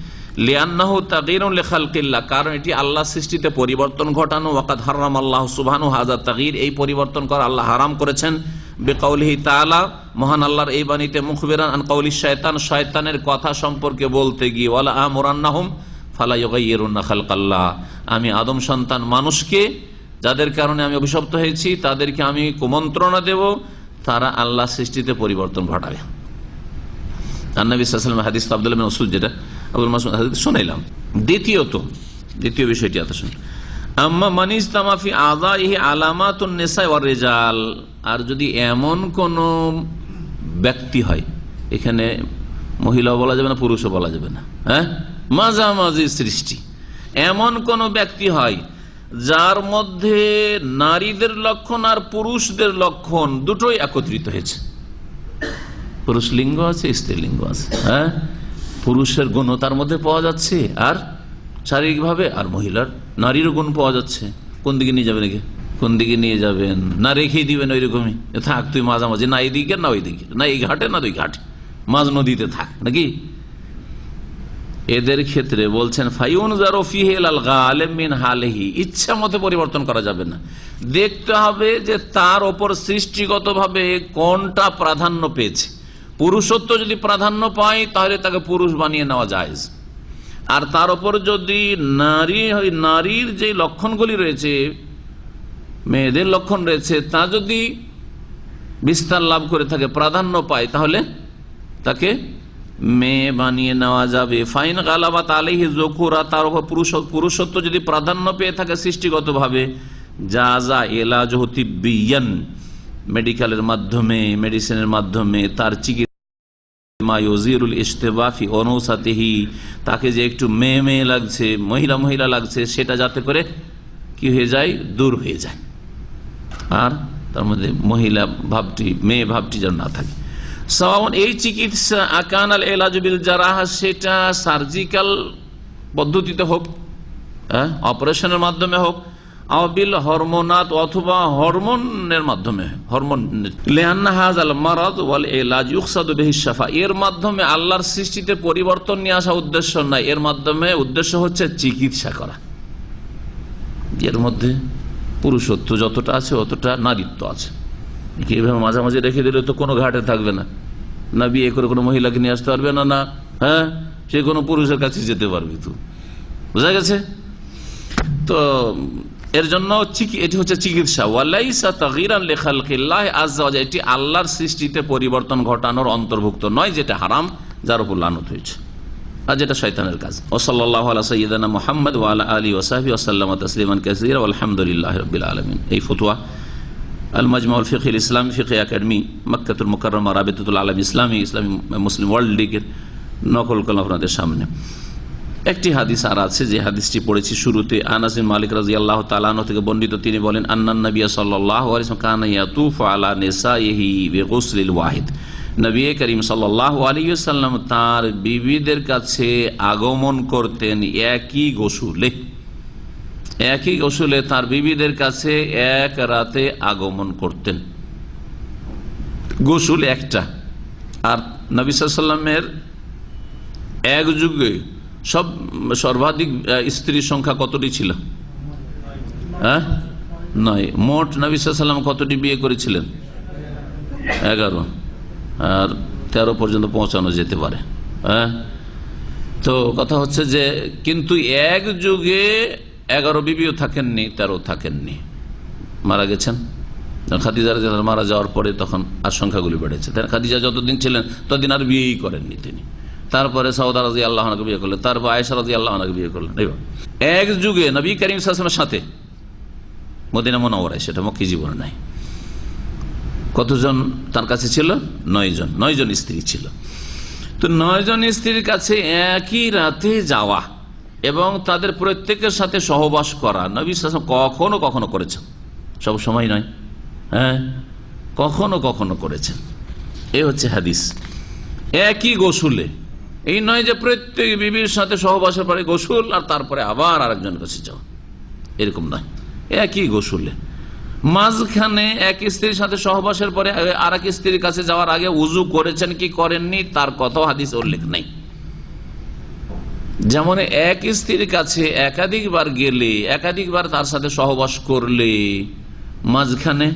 লিআন্নাহু তাগয়ীরুন লিখালকিল্লাহ, কারণ এটি আল্লাহ সৃষ্টিতে পরিবর্তন ঘটানো। ওয়াকাদ হারামাল্লাহু সুবহানাহু হাযা তাগয়ীর, এই পরিবর্তন করা আল্লাহ হারাম করেছেন। বিকাউলিহি তাআলা, মহান আল্লাহর এই বাণীতে, মুখবিরান আন কাউলি শয়তান, শয়তানের কথা সম্পর্কে বলতে গিয়ে, ওয়ালা আমুরান্নাহুম ফালা ইউগাইয়িরুন্না খালকাল্লাহ, আমি আদম সন্তান মানুষকে, যাদের কারণে আমি অভিশপ্ত হয়েছি, তাদেরকে আমি কুমন্ত্রণা দেব, তারা আল্লাহ সৃষ্টিতে পরিবর্তন ঘটাবে। আর নবী সাল্লাল্লাহু আলাইহি ওয়াসাল্লাম হাদিস আব্দুল্লাহ বিন মাসউদ, যেটা আবুল মাসউদ হাদিস শুনাইলাম। দ্বিতীয় বিষয়টি এত শুনুন। আম্মা মানিস তামাফি আযাইহি আলামাতুন নিসা ওয়ার রিজাল, আর যদি এমন কোন ব্যক্তি হয়, এখানে মহিলাও বলা যাবে না, পুরুষও বলা যাবে না, হ্যাঁ, মাঝামাঝি সৃষ্টি, এমন কোন ব্যক্তি হয় যার মধ্যে নারীদের লক্ষণ আর পুরুষদের লক্ষণ দুটোই একত্রিত হয়েছে, পুরুষ লিঙ্গ আছে, স্ত্রী লিঙ্গ আছে, হ্যাঁ, পুরুষের গুণ তার মধ্যে পাওয়া যাচ্ছে আর শারীরিকভাবে, আর মহিলার নারীরও গুণ পাওয়া যাচ্ছে, কোন দিকে নিয়ে যাবেন? কোন দিকে নিয়ে যাবেন? না রেখেই দিবেন ওইরকমই, থাক তুই মাঝামাঝি, না এইদিকে না ওই দিকে, না এই ঘাটে না ওই ঘাটে, মাঝ নদীতে থাক নাকি? এদের ক্ষেত্রে বলছেন ফায়ুনজারু ফিহি আল গালিব মিন হালিহি, ইচ্ছা মতে পরিবর্তন করা যাবে না, দেখতে হবে যে তার ওপর সৃষ্টিগতভাবে কোনটা প্রাধান্য পেয়েছে। পুরুষত্ব যদি প্রাধান্য পায় তাহলে তাকে পুরুষ বানিয়ে নেওয়া জায়েজ, আর তার ওপর যদি নারীর যে লক্ষণগুলি রয়েছে, মেয়েদের লক্ষণ রয়েছে, তা যদি বিস্তার লাভ করে থাকে, প্রাধান্য পায়, তাহলে তাকে মেয়ে বানিয়ে নেওয়া যাবে। ফাইন গালাবাত আলাইহি যুকুরা, তার উপর পুরুষত্ব যদি প্রাধান্য পেয়ে থাকে সৃষ্টিগতভাবে, জাযা ইলাজহু তিব্বিয়ান, মেডিকেলের মাধ্যমে, মেডিসিনের মাধ্যমে তার চিকিৎসা, মা ইউজিরুল ইশতিবা ফি উনুসাতিহি, তাকে যে একটু মেয়ে মেয়ে লাগছে, মহিলা মহিলা লাগছে, সেটা যাতে করে কি হয়ে যায়, দূর হয়ে যায়, আর তার মধ্যে মহিলা ভাবটি, মেয়ে ভাবটি যেন না থাকে। সাওয়াউন, এই চিকিৎসা আকানাল ইলাজু বিল জারাহা, সেটা সার্জিক্যাল পদ্ধতিতে হোক, অপারেশনের মাধ্যমে হোক, আবিল হরমোনাত, অথবা হরমোনের মাধ্যমে, হরমোন এর মাধ্যমে আল্লাহর সৃষ্টিতে পরিবর্তন নিয়ে আসা উদ্দেশ্য নাই, এর মাধ্যমে উদ্দেশ্য হচ্ছে চিকিৎসা করা। এর মধ্যে পুরুষত্ব যতটা আছে অতটা নারীত্ব আছে। এইভাবে মাঝামাঝি রেখে দিলে তো কোনো ঘাটে থাকবে না, না বিয়ে করে কোনো মহিলাকে নিয়ে আসতে পারবে না, না হ্যাঁ সে কোনো পুরুষের কাছে যেতে পারবে। তো বোঝা গেছে? তো এর জন্য এটি হচ্ছে চিকিৎসা। ওয়ালাইসা তাগয়িরান লিখালকিল্লাহ আযজা ওয়া জাল্লা, এটি আল্লাহর সৃষ্টিতে পরিবর্তন ঘটানোর অন্তর্ভুক্ত নয়, যেটা হারাম, যার উপর লানত হয়েছে, আর যেটা শয়তানের কাজ। ওয়া সাল্লাল্লাহু আলা সাইয়্যিদিনা মুহাম্মদ ওয়া আলা আলিহি ওয়া সাহবিহি ওয়া সাল্লামা তাসলিমান কাসীরা ওয়ালহামদুলিল্লাহি রাব্বিল আলামিন। এই ফতোয়া আল মাজমাউল ফিকহিল ইসলামী ফিকহ একাডেমি, মক্কাতুল মুকাররমা, রাবিতাতুল আলাম ইসলামী, ইসলামী মুসলিম ওয়ার্ল্ড লীগের নকল করলাম আপনাদের সামনে। একটি হাদিস আর আছে, যে হাদিসটি পড়েছি শুরুতে, আনাস বিন মালিক রাদিয়াল্লাহু তাআলা আনহু থেকে বর্ণিত। তিনি বলেন, আন্নান নবী সাল্লাল্লাহু আলাইহি ওয়াসাল্লাম কানা ইয়াতুফু আলা নিসাইহি বিগুসলিল ওয়াহিদ। নবী করিম সাল্লাল্লাহু আলাইহি ওয়াসাল্লাম তার বিবিদের কাছে আগমন করতেন একই গোসলে, একই গোসলে তার বিবিদের কাছে এক রাতে আগমন করতেন। গোসল একটা। আর নবী সাল্লাল্লাহু আলাইহি ওয়াসাল্লামের এক যুগে সর্বাধিক স্ত্রীর সংখ্যা কতটি ছিল? হ্যাঁ, নয়। মোট নবী সাল্লাল্লাহু আলাইহি ওয়াসাল্লাম কতটি বিয়ে করেছিলেন? 11। আর 13 পর্যন্ত পৌঁছানো যেতে পারে। হ্যাঁ, তো কথা হচ্ছে যে কিন্তু এক যুগে 11 বিবিও থাকেননি, 13 থাকেননি, মারা গেছেন। খাদিজা রাদিয়াল্লাহু আনহা মারা যাওয়ার পরে তখন আর সংখ্যাগুলি বেড়েছে। খাদিজা যতদিন ছিলেন ততদিন আর বিয়েই করেননি তিনি। তারপরে সাউদা রাদিয়াল্লাহু আনহাকে বিয়ে করলেন, তারপর আয়েশা রাদিয়াল্লাহু আনহাকে বিয়ে করলেন। এক যুগে নবী করিম সাল্লাল্লাহু আলাইহি ওয়াসাল্লামের সাথে মদিনা মুনাওয়ারায়, সেটা মক্কি জীবনে নাই। কতজন তার কাছে ছিল? 9 জন। 9 জন স্ত্রী ছিল। তো 9 জন স্ত্রীর কাছে একই রাতে যাওয়া এবং তাদের প্রত্যেকের সাথে সহবাস করা নবী সাল্লাল্লাহু আলাইহি ওয়াসাল্লাম কখনো কখনো করেছেন, সব সময় নয়। হ্যাঁ, কখনো কখনো করেছেন। এই হচ্ছে হাদিস। একই গোসলে, এই নয় যে প্রত্যেক বিবির সাথে সহবাসের পরে গোসল আর তারপরে আবার আরেকজনের কাছে যাওয়া, এরকম নয়। একই গোসলে মাঝখানে এক স্ত্রীর সাথে সহবাসের পরে আর এক স্ত্রীর কাছে যাওয়ার আগে উজু করেছেন কি করেননি তার কথাও হাদিসে উল্লেখ নেই। যেমন এক স্ত্রীর কাছে একাধিকবার গেলে, একাধিকবার তার সাথে সহবাস করলে মাঝখানে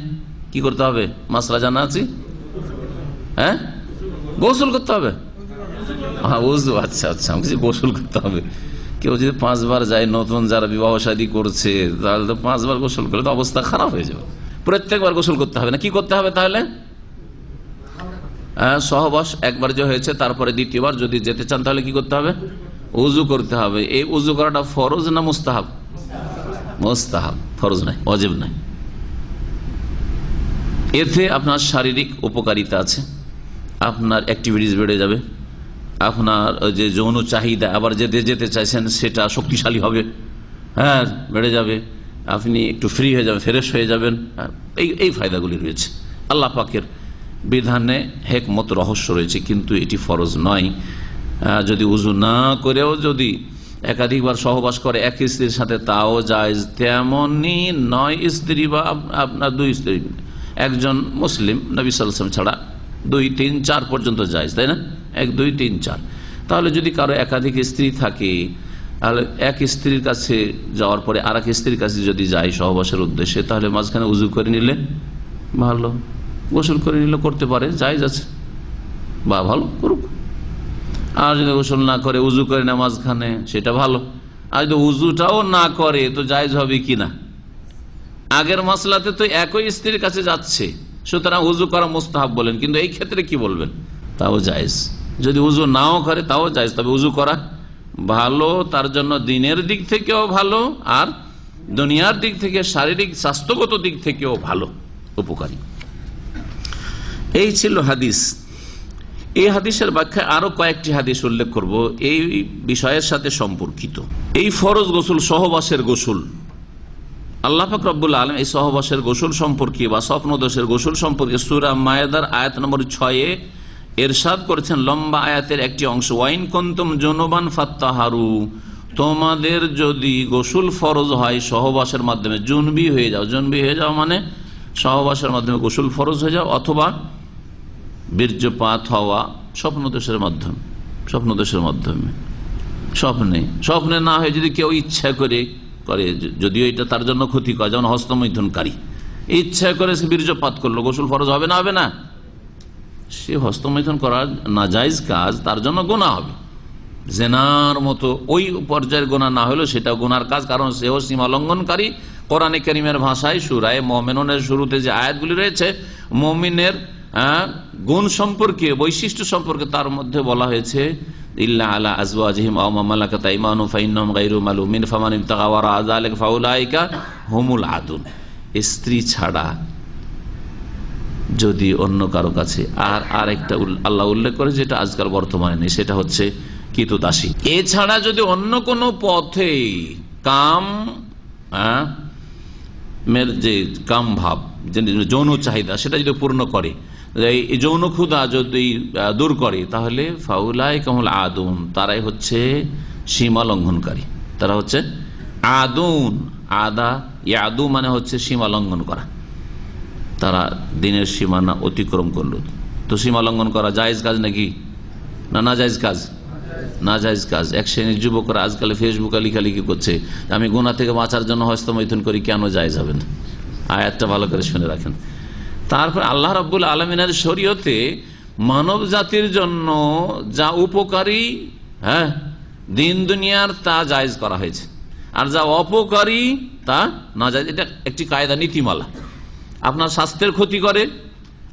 কি করতে হবে? মাসলা জানা আছে? হ্যাঁ, গোসল করতে হবে। হ্যাঁ, উজু। আচ্ছা আচ্ছা, আমি গোসল করতে হবে। কেউ যদি 5 বার যায়, নতুন যারা বিবাহ শাদী করছে, তাহলে তো 5 বার গোসল করলে তো অবস্থা খারাপ হয়ে যাবে। প্রত্যেকবার গোসল করতে হবে না? কি করতে হবে তাহলে? সহবাস একবার যে হয়েছে তারপরে দ্বিতীয়বার যদি যেতে চান তাহলে কি করতে হবে? উজু করতে হবে। এই উজু করাটা ফরজ না মুস্তাহাব? মুস্তাহাব, ফরজ নাই, ওয়াজিব নাই। এতে আপনার শারীরিক উপকারিতা আছে, আপনার অ্যাক্টিভিটিস বেড়ে যাবে, আপনার যে যৌন চাহিদা আবার যেতে যেতে চাইছেন সেটা শক্তিশালী হবে, হ্যাঁ বেড়ে যাবে, আপনি একটু ফ্রি হয়ে যাবেন, ফ্রেশ হয়ে যাবেন। এই ফায়দাগুলি রয়েছে। আল্লাহ পাকের বিধানে হেকমত রহস্য রয়েছে, কিন্তু এটি ফরজ নয়। যদি উজু না করেও যদি একাধিকবার সহবাস করে এক স্ত্রীর সাথে তাও জায়েজ। তেমনি 9 স্ত্রী বা আপনার 2 স্ত্রী, একজন মুসলিম নবী সাল্লাল্লাহু আলাইহি ওয়াসাল্লাম ছাড়া 2, 3, 4 পর্যন্ত জায়েজ, তাই না? 1, 2, 3, 4। তাহলে যদি কারো একাধিক স্ত্রী থাকে, তাহলে এক স্ত্রীর কাছে যাওয়ার পরে আর এক স্ত্রীর কাছে যদি যায় সহবাসের উদ্দেশ্যে, তাহলে মাঝখানে উজু করে নিলে ভালো, গোসল করে নিলে করতে পারে, জায়েজ আছে, বা ভালো করুক। আর যদি গোসল না করে উজু করে না মাঝখানে, সেটা ভালো। আর যদি উজুটাও না করে তো জায়েজ হবে কিনা? আগের মাসলাতে তো একই স্ত্রীর কাছে যাচ্ছে, সুতরাং উজু করা মুস্তাহাব বলেন, কিন্তু এই ক্ষেত্রে কি বলবেন? তাও জায়েজ। যদি উজু নাও করে তাও জায়েজ, তবে উজু করা ভালো, তার জন্য দিনের দিক থেকেও ভালো আর দুনিয়ার দিক থেকে শারীরিক স্বাস্থ্যগত দিক থেকেও ভালো, উপকারী। এই ছিল হাদিস। এই হাদিসের ব্যাখ্যায় আরো কয়েকটি হাদিস উল্লেখ করব এই বিষয়ের সাথে সম্পর্কিত। এই ফরজ গোসল, সহবাসের গোসল, আল্লাহ পাক রব্বুল আলামিন এই সহবাসের গোসল সম্পর্কে বা স্বপ্নদোষের গোসল সম্পর্কে সূরা মায়েদার আয়াত নম্বর 6 এরশাদ করেছেন, লম্বা আয়াতের একটি অংশ, ওয়াইন কুনতুম জুনুবান ফাত্তাহারু, তোমাদের যদি গোসল ফরজ হয় সহবাসের মাধ্যমে, জুনবি হয়ে যাও মানে সহবাসের মাধ্যমে গোসল ফরজ হয়ে যাও, অথবা বীর্যপাত হওয়া স্বপ্নদোষের মাধ্যমে স্বপ্নে না হয়ে যদি কেউ ইচ্ছা করে, যদিও এটা তার জন্য ক্ষতিকর, যেমন হস্তমৈথুনকারী ইচ্ছা করে সে বীর্যপাত করলো, গোসল ফরজ হবে না? সে হস্তমৈথুন করা নাজায়েজ কাজ, তার জন্য গুনাহ হবে। জেনার মতো ওই পর্যায়ের গুনাহ না হলেও সেটাও গুনার কাজ, কারণ সেও সীমা লঙ্ঘনকারী। কোরআনে কারীমের ভাষায় সূরা মুমিনুনের শুরুতে যে আয়াতগুলি রয়েছে মুমিনের গুণ সম্পর্কে, বৈশিষ্ট্য সম্পর্কে, তার মধ্যে বলা হয়েছে ইল্লা আলা আজওয়াজিহিম আও মা মালাকাত আইমানুহুম ফাইন্নাহুম গায়রু মালুমিন ফামান ইবতাগা ওয়ারা যালিকা ফাউলাইকা হুমুল আদুন। স্ত্রী ছাড়া যদি অন্য কারো কাছে, আর একটা আল্লাহ উল্লেখ করে যেটা আজকাল বর্তমানে নেই, সেটা হচ্ছে কিতদাসী। এছাড়া যদি অন্য কোনো পথে যে কাম ভাব, যৌন চাহিদা, সেটা যদি পূর্ণ করে, এই যৌন ক্ষুধা যদি দূর করে, তাহলে ফাউলাই কামুল আদুন, তারাই হচ্ছে সীমা লঙ্ঘনকারী। তারা হচ্ছে আদুন, ইয়াদু মানে হচ্ছে সীমা লঙ্ঘন করা। তারা দিনের সীমানা অতিক্রম করলো। তো সীমা লঙ্ঘন করা জায়েজ কাজ নাকি না নাজায়েজ কাজ? নাজায়েজ কাজ। এক শ্রেণীর যুবকরা আজকাল ফেসবুকে লিখালিখি করছে, আমি গুনাহ থেকে বাঁচার জন্য হস্তমৈথুন করি, কেন জায়েজ হবে না? আয়াতটা ভালো করে শুনে রাখেন। তারপর আল্লাহ রাব্বুল আলামিনের শরীয়তে মানব জাতির জন্য যা উপকারী, দিন দুনিয়ার, তা জায়েজ করা হয়েছে, আর যা অপকারী তা নাজায়েজ। এটা একটি কায়দা, নীতিমালা। আপনার স্বাস্থ্যের ক্ষতি করে,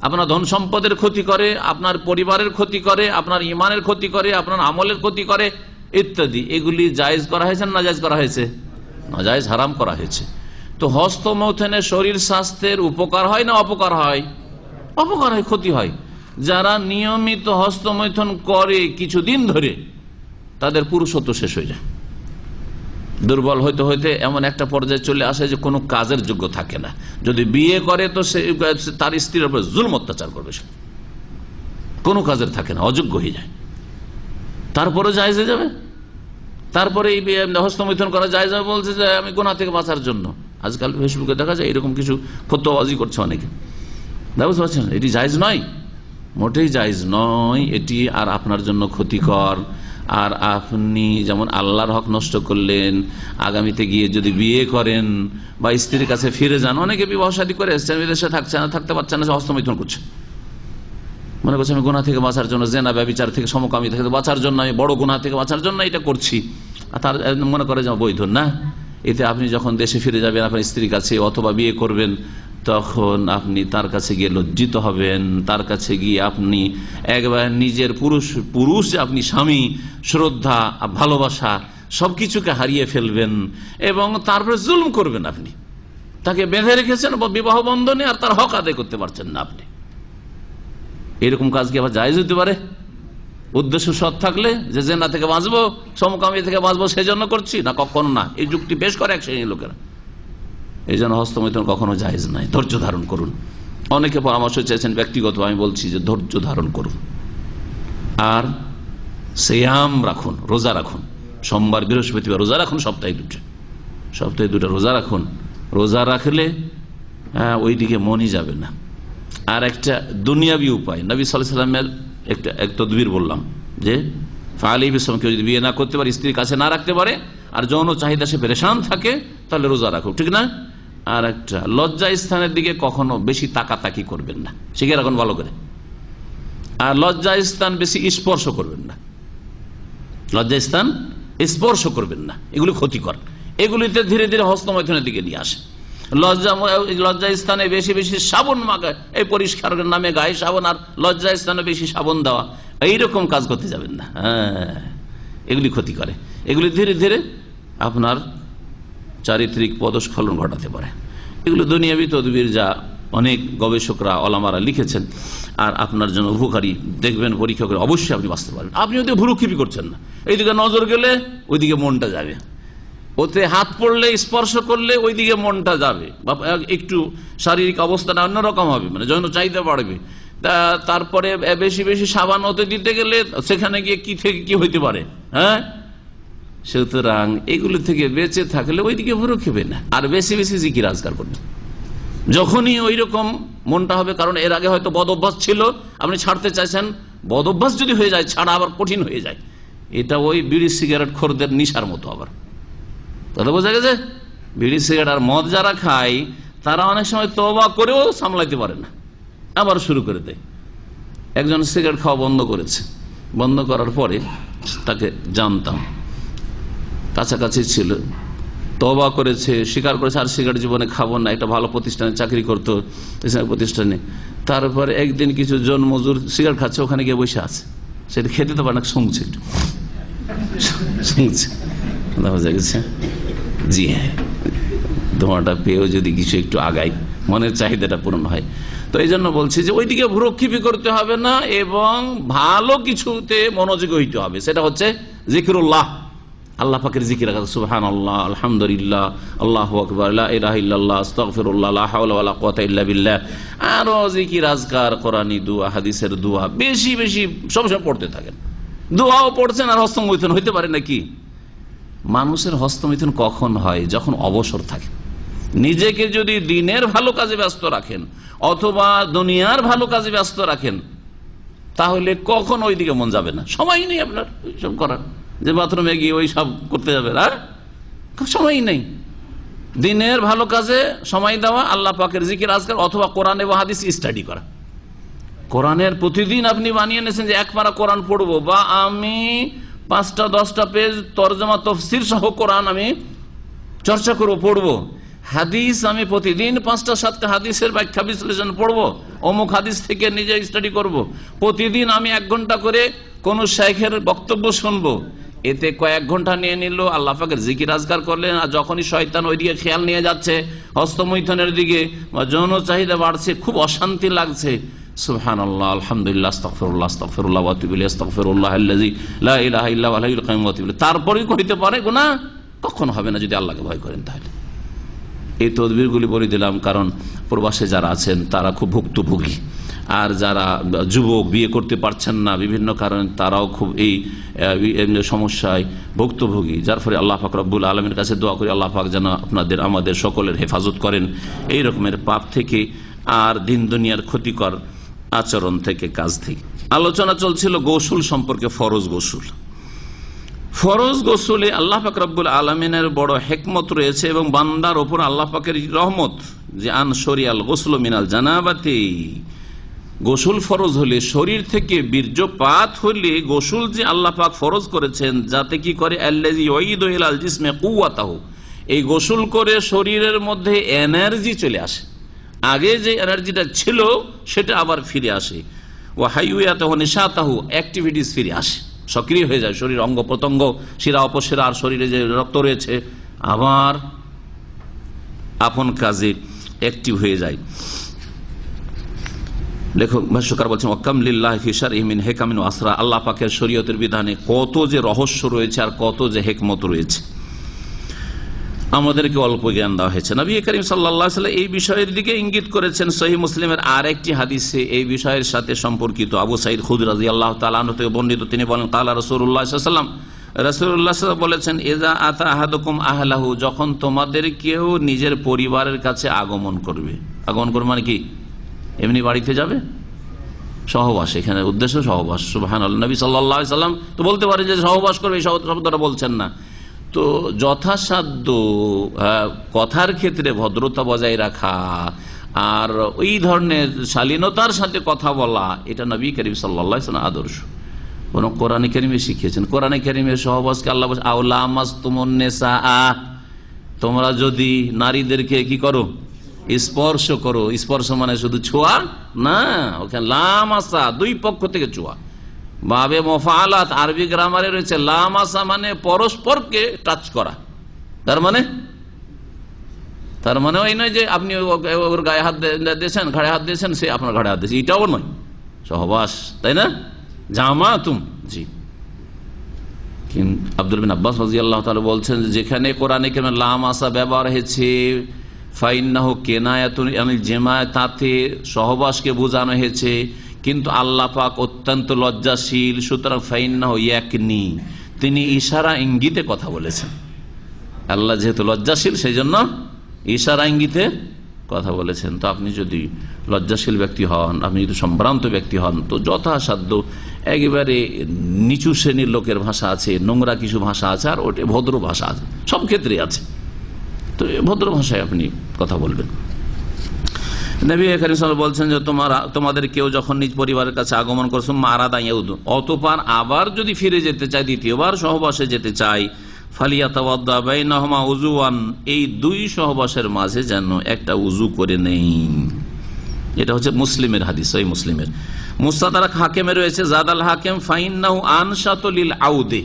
আপনার ধন সম্পদের ক্ষতি করে, আপনার পরিবারের ক্ষতি করে, আপনার ইমানের ক্ষতি করে, আপনার আমলের ক্ষতি করে ইত্যাদি, এগুলি জায়েজ করা হয়েছে না জায়েজ করা হয়েছে? নাজায়েজ, হারাম করা হয়েছে। তো হস্তমৈথুনে শরীর স্বাস্থ্যের উপকার হয় না অপকার হয়? অপকার হয়, ক্ষতি হয়। যারা নিয়মিত হস্তমৈথুন করে কিছুদিন ধরে, তাদের পুরুষত্ব শেষ হয়ে যায়, দুর্বল হইতে হইতে এমন একটা পর্যায়ে চলে আসে যে কোনো কাজের যোগ্য থাকে না। যদি বিয়ে করে তো সে তার স্ত্রীর উপর জুলম অত্যাচার করবে, সে কোনো কাজের থাকে না, অযোগ্য হয়ে যায়। তারপরে জায়েজ হয়ে যাবে, তারপরে এই হস্তমৈথুন করা জায়েজ হবে, বলছে যে আমি গুনাহ থেকে বাঁচার জন্য। আজকাল ফেসবুকে দেখা যায় এরকম কিছু ফতোয়াবাজি করছে অনেকে, বুঝতে পারছেন? এটি জায়েজ নয়, মোটেই জায়েজ নয় এটি, আর আপনার জন্য ক্ষতিকর। আর আপনি যেমন আল্লাহর হক নষ্ট করলেন, আগামীতে গিয়ে যদি বিয়ে করেন বা স্ত্রীর কাছে ফিরে যান, অনেকে বিবাহ শাদী করে এসছেন, বিদেশে থাকতে পারছেন না, হস্তমৈথুন করছে, মনে করছে আমি গুনাহ থেকে বাঁচার জন্য, জেনা ব্যভিচার থেকে, সমকামী থেকে বাঁচার জন্য, আমি বড় গুনাহ থেকে বাঁচার জন্য এটা করছি, আর তার মনে করে যে বৈধ না। এতে আপনি যখন দেশে ফিরে যাবেন আপনার স্ত্রীর কাছে অথবা বিয়ে করবেন, তখন আপনি তার কাছে গিয়ে লজ্জিত হবেন, তার কাছে গিয়ে আপনি একবার নিজের পুরুষ আপনি স্বামী, শ্রদ্ধা, ভালোবাসা সবকিছুকে হারিয়ে ফেলবেন, এবং তারপরে জুলুম করবেন। আপনি তাকে বেঁধে রেখেছেন বিবাহ বন্ধনে, আর তার হক আদায় করতে পারছেন না আপনি। এরকম কাজ কি আবার জায়েজ হতে পারে? উদ্দেশ্য সৎ থাকলে, যে জেনা থেকে বাঁচবো, সমকামী থেকে বাঁচবো, সেজন্য করছি না, কখনো না। এই যুক্তি পেশ করে এক শ্রেণীর লোকেরা। এই জন্য হস্তমৈথুন কখনো জায়েজ নাই। ধৈর্য ধারণ করুন। অনেকে পরামর্শ চেয়েছেন, ব্যক্তিগত আমি বলছি যে ধৈর্য ধারণ করুন, আর সিয়াম রাখুন, রোজা রাখুন। সোমবার বৃহস্পতিবার রোজা রাখুন, সপ্তাহে দুটো রোজা রাখুন। রোজা রাখলে ওইদিকে মনই যাবে না। আর একটা দুনিয়াবি উপায়, নবী সাল্লাল্লাহু আলাইহি ওয়াসাল্লামের এক তদবির বললাম, যে ফালি বিসম, কেউ যদি বিয়ে না করতে পারে, স্ত্রীর কাছে না রাখতে পারে, আর যৌন চাহিদা সে পেরেশান থাকে, তাহলে রোজা রাখো, ঠিক না? আর একটা, লজ্জা স্থানের দিকে কখনো বেশি তাকাতাকি করবেন না, শিখে রাখুন ভালো করে। আর লজ্জা স্থান বেশি স্পর্শ করবেন না, লজ্জা স্থান স্পর্শ করবেন না, এগুলি ক্ষতিকর। এগুলিতে ধীরে ধীরে হস্তমৈথুনের দিকে নিয়ে আসে। লজ্জা স্থানে বেশি বেশি সাবন মাখায়, এই পরিষ্কারের নামে গায়ে সাবন, আর লজ্জা স্থানে বেশি সাবন দেওয়া, এইরকম কাজ করতে যাবেন না। এগুলি ক্ষতি করে। এগুলি ধীরে ধীরে আপনার চারিত্রিক পদস্খলন ঘটাতে পারে। এগুলো দুনিয়াবি তদবির, যা অনেক গবেষকরা, ওলামারা লিখেছেন, আর আপনার জন্য উপকারী। দেখবেন পরীক্ষা করে অবশ্যই আপনি বাঁচতে পারবেন। আপনি ওদের ভুরুক্ষেপই করছেন না, এইদিকে নজর গেলে ওইদিকে মনটা যাবে, ওতে হাত পড়লে, স্পর্শ করলে ওইদিকে মনটা যাবে, বা একটু শারীরিক অবস্থাটা অন্যরকম হবে, মানে যৌন চাহিদা বাড়বে। তারপরে বেশি বেশি সাবান ওতে দিতে গেলে সেখানে গিয়ে কি থেকে কি হইতে পারে, সুতরাং এগুলো থেকে বেঁচে থাকলে ওইদিকে ভুরুক্ষেপে না, আর বেশি বেশি জিকির আজকার করবেন। যখনই ওই রকম মনটা হবে, কারণ এর আগে হয়তো বদ অভ্যাস ছিল, আপনি ছাড়তে চাইছেন, বদ অভ্যাস যদি হয়ে যায় ছাড়া আবার কঠিন হয়ে যায়। এটা ওই বিড়ি সিগারেট খোরদের নিশার মতো। আবার কথা বোঝা গেছে? বিড়ি সিগারেট আর মদ যারা খায় তারা অনেক সময় তওবা করেও সামলাইতে পারে না, আবার শুরু করে দেয়। একজন সিগারেট খাওয়া বন্ধ করেছে, বন্ধ করার পরে তাকে জানতাম, কাছাকাছি ছিল, তওবা করেছে, স্বীকার করেছে আর সিগারেট জীবনে খাবো না, একটা ভালো প্রতিষ্ঠানে চাকরি করতো, প্রতিষ্ঠানে। তারপরে একদিন কিছু জন মজুর সিগারেট খাচ্ছে, ওখানে গিয়ে বসে আছে, সেটা খেতে তো পারে না, শুনছে একটু শুনছে। বোঝা গেছে? জি হ্যাঁ, ধোঁয়াটা পেয়েও যদি কিছু একটু আগায়, মনের চাহিদাটা পূরণ হয়। তো এই জন্য বলছি যে ওইদিকে ভ্রুক্ষেপই করতে হবে না, এবং ভালো কিছুতে মনোযোগী হইতে হবে। সেটা হচ্ছে জিকিরুল্লাহ, আল্লাহ পাকের জিকির, সুবহানাল্লাহ, আলহামদুলিল্লাহ, আল্লাহু আকবার, লা ইলাহা ইল্লাল্লাহ, আস্তাগফিরুল্লাহ, লা হাওলা ওয়ালা কুওয়াতা ইল্লা বিল্লাহ। আরো জিকির, আজকার, কোরআনী দোয়া, হাদিসের দোয়া বেশি বেশি সবসময় পড়তে থাকেন। দোয়াও পড়ছেন আর হস্তমৈথুন হইতে পারে নাকি? মানুষের হস্তমৈথুন কখন হয়? যখন অবসর থাকে। নিজেকে যদি দিনের ভালো কাজে ব্যস্ত রাখেন অথবা দুনিয়ার ভালো কাজে ব্যস্ত রাখেন, তাহলে কখন ওই দিকে মন যাবে না। সময় নেই আপনার ওইসব করার, যে বাথরুমে গিয়ে ওই সব করতে যাবে, আর সময় নেই। দিনের ভালো কাজে সময় দেওয়া, আল্লাহ পাকের জিকির আজকাল, অথবা কোরআন এবং হাদিস স্টাডি করা। কোরআনের প্রতিদিন আপনি বানিয়ে নিয়েছেন যে এক পারা কোরআন পড়বো, বা আমি 5টা 10টা পেজ তরজমা তফসির সহ কোরআন আমি চর্চা করবো, পড়বো। হাদিস আমি প্রতিদিন 5টা 7টা হাদিসের ব্যাখ্যা বিশ্লেষণ পড়বো, অমুক হাদিস থেকে নিজে স্টাডি করব। প্রতিদিন আমি 1 ঘন্টা করে কোন শাইখের বক্তব্য শুনবো। এতে কয়েক ঘন্টা নিয়ে নিল, আল্লাহ পাকের জিকির আজকার করলেন। আর যখনই শয়তান ওইদিকে খেয়াল নিয়ে যাচ্ছে, হস্তমৈথুনের দিকে বা যৌন চাহিদা বাড়ছে, খুব অশান্তি লাগছে, সুবহানাল্লাহ, আলহামদুলিল্লাহ, আস্তাগফিরুল্লাহ, আস্তাগফিরুল্লাহ ওয়া আতুবু ইলাইহি, আস্তাগফিরুল্লাহাল্লাযী লা ইলাহা ইল্লা হুয়াল হাইয়ুল কাইয়্যুম ওয়া আতুবু ইলাইহি। তারপরেই কইতে পারে গুনাহ কখনো হবে না যদি আল্লাহকে ভয় করেন। তাহলে এই তদবিরগুলি বলে দিলাম, কারণ প্রবাসে যারা আছেন তারা খুব ভুক্তভোগী, আর যারা যুবক বিয়ে করতে পারছেন না বিভিন্ন কারণে, তারাও খুব এই সমস্যায় ভুক্তভোগী। যার ফলে আল্লাহ পাক রব্বুল আলামিনের কাছে দোয়া করি, আল্লাহ পাক যেন আপনাদের আমাদের সকলের হেফাজত করেন এই রকমের পাপ থেকে আর দিন দুনিয়ার ক্ষতিকর আচরণ থেকে, কাজ থেকে। আলোচনা চলছিল গোসল সম্পর্কে, ফরজ গোসল। ফরজ গোসলে আল্লাহ পাক রব্বুল আলামিনের বড় হিকমত রয়েছে, এবং বান্দার ওপর আল্লাহ পাকের রহমত, যে আন শরিয়াল গোসল মিনাল জানাবাতি, গোসল ফরজ হলে, শরীর থেকে বীর্যপাত হলে গোসল যে আল্লাহ পাক ফরজ করেছেন, যাতে কি করে আল্লাযী ইউঈদু ইলাল জিসমি কুওয়াতাহু, এই গোসল করে শরীরের মধ্যে এনার্জি চলে আসে, আগে যে এনার্জিটা ছিল সেটা আবার ফিরে আসে। ওয়া হাইয়াতাহু নিশাতাহু, অ্যাক্টিভিটিস ফিরে আসে, সক্রিয় হয়ে যায় শরীর, অঙ্গ প্রত্যঙ্গ, শিরা উপশিরা আর শরীরে যে রক্ত রয়েছে আবার আপন কাজে অ্যাক্টিভ হয়ে যায়। লেখক ভাষ্যকার বলছেন, ওয়াকাম লিল্লাহি ফি শারঈহি মিন হিকামিন ওয়া আসরা, আল্লাহ পাকের শরীয়তের বিধানে কত যে রহস্য রয়েছে আর কত যে হিকমত রয়েছে, আমাদেরকে অল্প জ্ঞান দেওয়া হয়েছে। নবী করিম সাল্লাল্লাহু আলাইহি ওয়াসাল্লাম এই বিষয়ের দিকে ইঙ্গিত করেছেন। সহিহ মুসলিমের আরেকটি হাদিসে এই বিষয়ের সাথে সম্পর্কিত আবু সাঈদ খুদরী রাদিয়াল্লাহু তাআলা আনহু থেকে বর্ণিত, তিনি বলেন, ক্বালা রাসূলুল্লাহ সাল্লাল্লাহু আলাইহি ওয়াসাল্লাম, রাসূলুল্লাহ সাল্লাল্লাহু আলাইহি ওয়াসাল্লাম বলেছেন, ইযা আতা আহাদুকুম আহলাহু, যখন তোমাদের কেউ নিজের পরিবারের কাছে আগমন করবে। আগমন করবে মানে কি? এমনি বাড়িতে যাবে, সহবাস, এখানে উদ্দেশ্য সহবাস। সুবহানাল্লাহ, নবী সাল্লাল্লাহু আলাইহি ওয়াসাল্লাম তো বলতে পারে যে সহবাস করবে, এই শব্দটা বলছেন না। তো যথাসাধ্য কথার ক্ষেত্রে ভদ্রতা বজায় রাখা আর ওই ধরনের শালীনতার সাথে কথা বলা, এটা নবী করিম সাল্লাল্লাহু আলাইহি ওয়াসাল্লাম আদর্শ। কোন কোরআনে কারিমে শিখিয়েছেন। কোরআনে কারিমে সহবাসকে আল্লাহ বলেছেন, আওলা মাসতুমুন নিসা, তোমরা যদি নারীদেরকে কি করো? স্পর্শ করো। স্পর্শ মানে শুধু ছোঁয়া না, ওখানে লামাসা, দুই পক্ষ থেকে ছোঁয়া। বাবে মুফাআলাত আরবি গ্রামারে রয়েছে, লামাসা মানে পরস্পরকে টাচ করা। তার মানে ওই নয় যে আপনি ওর গায়ে হাত দিয়েছেন, ঘাড়ে হাত দিয়েছেন, সে আপনার ঘাড়ে হাত দিয়েছে, এটাও নয় সহবাস, তাই না? জামাতুম, জি। আব্দুল বিন আব্বাস রাদিয়াল্লাহু তাআলা বলছেন, যেখানে কোরআনে কারিমে লামাসা ব্যবহার হয়েছে, ফাইন্নাহু কিনায়াতুন আনিল জিমা, তাতে সহবাসকে বোঝানো হয়েছে, কিন্তু আল্লাহ পাক অত্যন্ত লজ্জাশীল, সুতরাং ফাইন্নাহু ইয়াকনি, তিনি ইশারা ইঙ্গিতে কথা বলেছেন। আল্লাহ যেহেতু লজ্জাশীল, সেই জন্য ইশারা ইঙ্গিতে কথা বলেছেন। তো আপনি যদি লজ্জাশীল ব্যক্তি হন, আপনি যদি সম্ভ্রান্ত ব্যক্তি হন, তো যথাসাধ্য একেবারে নিচু শ্রেণীর লোকের ভাষা আছে, নোংরা কিছু ভাষা আছে, আর ওটা ভদ্র ভাষা আছে, সব ক্ষেত্রে আছে। তো ভদ্র ভাষায় আপনি কথা বলবেন। নবী করিম সাল্লাল্লাহু আলাইহি ওয়াসাল্লাম বলছেন যে তোমাদের কেউ যখন নিজ পরিবারের কাছে আগমন করছো মারাদা ইয়াউদ, অতঃপর আবার যদি ফিরে যেতে চায়, দ্বিতীয়বার সহবাসে যেতে চায়, ফালিয়াতাওয়াদ্দা বাইনাহুমা উযুওয়ান, এই দুই সহবাসের মাঝে যেন একটা উযু করে নেই। এটা হচ্ছে মুসলিমের হাদিস, সহিহ মুসলিমের। মুস্তাদরাক হাকিমে রয়েছে জাদাল হাকিম ফাইন্নাহু আনশাতু লিল আউদে,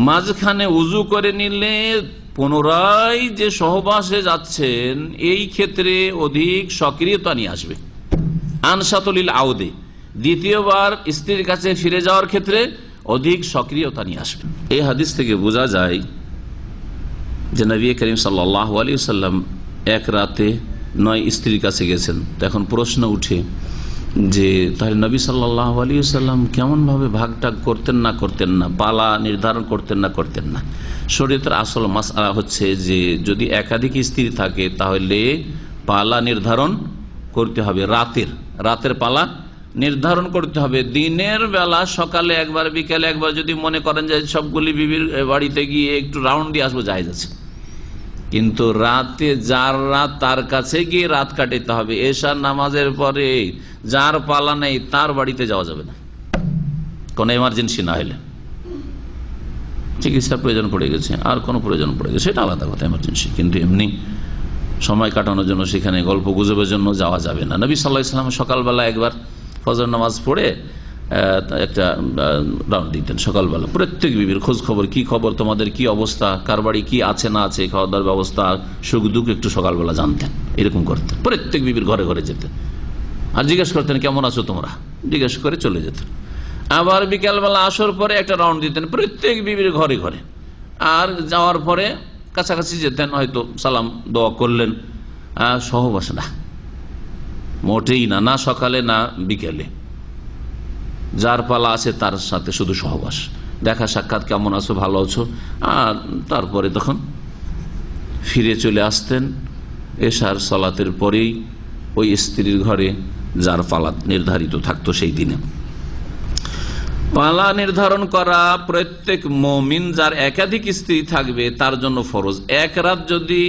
মাঝখানে উযু করে নিলে পুনরায় যে সহবাসে যাচ্ছেন এই ক্ষেত্রে অধিক সক্রিয়তা নিয়ে আসবে। আনশাতুল লিল আউদে, দ্বিতীয়বার স্ত্রীর কাছে ফিরে যাওয়ার ক্ষেত্রে অধিক সক্রিয়তা নিয়ে আসবে। এই হাদিস থেকে বোঝা যায় যে নবী করিম সাল্লাল্লাহু আলাইহি ওয়াসাল্লাম এক রাতে 9 স্ত্রীর কাছে গেছেন। তো এখন প্রশ্ন উঠে যে তাহলে নবী সাল্লাল্লাহু আলাইহি ওয়াসাল্লাম কেমনভাবে ভাগটাগ করতেন না, পালা নির্ধারণ করতেন না। শরীয়তের আসল মাসআলা হচ্ছে যে যদি একাধিক স্ত্রী থাকে তাহলে পালা নির্ধারণ করতে হবে, রাতের পালা নির্ধারণ করতে হবে। দিনের বেলা সকালে একবার বিকেলে একবার যদি মনে করেন যে সবগুলি বিবির বাড়িতে গিয়ে একটু রাউন্ড দিয়ে আসবো, জায়েজ আছে। কিন্তু রাতে যার রাত তার কাছে গিয়ে রাত কাটাতে হবে। এশার নামাজের পরে যার পালা নেই তার বাড়িতে যাওয়া যাবে না, কোনো এমার্জেন্সি না হলে, চিকিৎসার প্রয়োজন পড়ে গেছে, আর কোনো প্রয়োজন পড়ে গেছে, সেটা আলাদা কথা, এমার্জেন্সি। কিন্তু এমনি সময় কাটানোর জন্য সেখানে গল্প গুজবের জন্য যাওয়া যাবে না। নবী সাল্লাল্লাহু আলাইহি ওয়াসাল্লাম সকালবেলা একবার ফজর নামাজ পড়ে একটা রাউন্ড দিতেন সকালবেলা, প্রত্যেক বিবির খোঁজ খবর, কি খবর, তোমাদের কি অবস্থা, কার বাড়ি কি আছে না আছে, খাওয়া দাওয়ার ব্যবস্থা, সুখ দুঃখ একটু সকালবেলা জানতেন। এরকম করতেন, প্রত্যেক বিবির ঘরে ঘরে যেতেন আর জিজ্ঞেস করতেন কেমন আছো তোমরা, জিজ্ঞেস করে চলে যেতেন। আবার বিকালবেলা আসর পরে একটা রাউন্ড দিতেন প্রত্যেক বিবির ঘরে ঘরে, আর যাওয়ার পরে কাছাকাছি যেতেন, হয়তো সালাম দোয়া করলেন। সহবাস না, মোটেই না সকালে না বিকেলে, যার পালা আছে তার সাথে শুধু সহবাস, দেখা সাক্ষাৎ, কেমন আছো, ভালো আছো, আর তারপরে তখন ফিরে চলে আসতেন এশার সালাতের পরেই ওই স্ত্রীর ঘরে যার পালা নির্ধারিত থাকতো সেই দিনে। পালা নির্ধারণ করা প্রত্যেক মুমিন যার একাধিক স্ত্রী থাকবে তার জন্য ফরজ। এক রাত যদি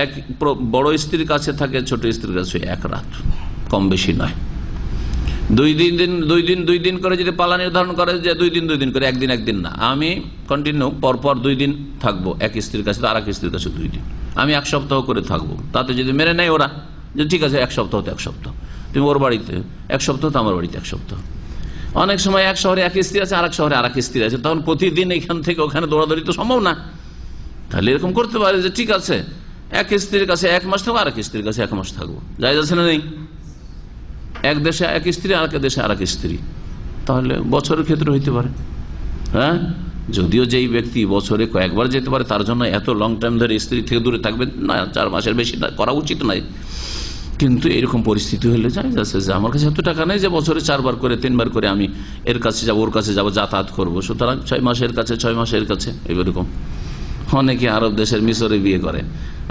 এক বড় স্ত্রীর কাছে থাকে, ছোট স্ত্রীর কাছে এক রাত, কম বেশি নয়। দুই দিন করে যদি পালা নির্ধারণ করে যে দুই দিন করে, একদিন না, আমি কন্টিনিউ পরপর 2 দিন থাকবো এক স্ত্রীর কাছে, আর এক স্ত্রীর কাছে 2 দিন, আমি 1 সপ্তাহ করে থাকবো। তাতে যদি মেনে নেয় ওরা যে ঠিক আছে 1 সপ্তাহ তো 1 সপ্তাহ, তুমি ওর বাড়িতে 1 সপ্তাহ, তো আমার বাড়িতে 1 সপ্তাহ। অনেক সময় এক শহরে এক স্ত্রী আছে, আর এক শহরে আর এক স্ত্রী আছে, তখন প্রতিদিন এখান থেকে ওখানে দৌড়াদৌড়ি তো সম্ভব না। তাহলে এরকম করতে পারে যে ঠিক আছে এক স্ত্রীর কাছে 1 মাস থাকবো, আর এক স্ত্রীর কাছে 1 মাস থাকবো, জায়েজ আছে না নেই? এক দেশে এক স্ত্রী, আর এক দেশে আর এক স্ত্রী, তাহলে বছরের ক্ষেত্রে হইতে পারে। হ্যাঁ, যদিও যেই ব্যক্তি বছরে কয়েকবার যেতে পারে তার জন্য এত লং টাইম ধরে স্ত্রী থেকে দূরে থাকবেন না, 4 মাসের বেশি করা উচিত নয়। কিন্তু এরকম পরিস্থিতি হলে জায়েজ আছে যে আমার কাছে এত টাকা নেই যে বছরে 4 বার করে 3 বার করে আমি এর কাছে যাবো, ওর কাছে যাবো, যাতায়াত করবো, সুতরাং 6 মাসের কাছে 6 মাসের কাছে। এরকম অনেকে আরব দেশের মিশরে বিয়ে করে,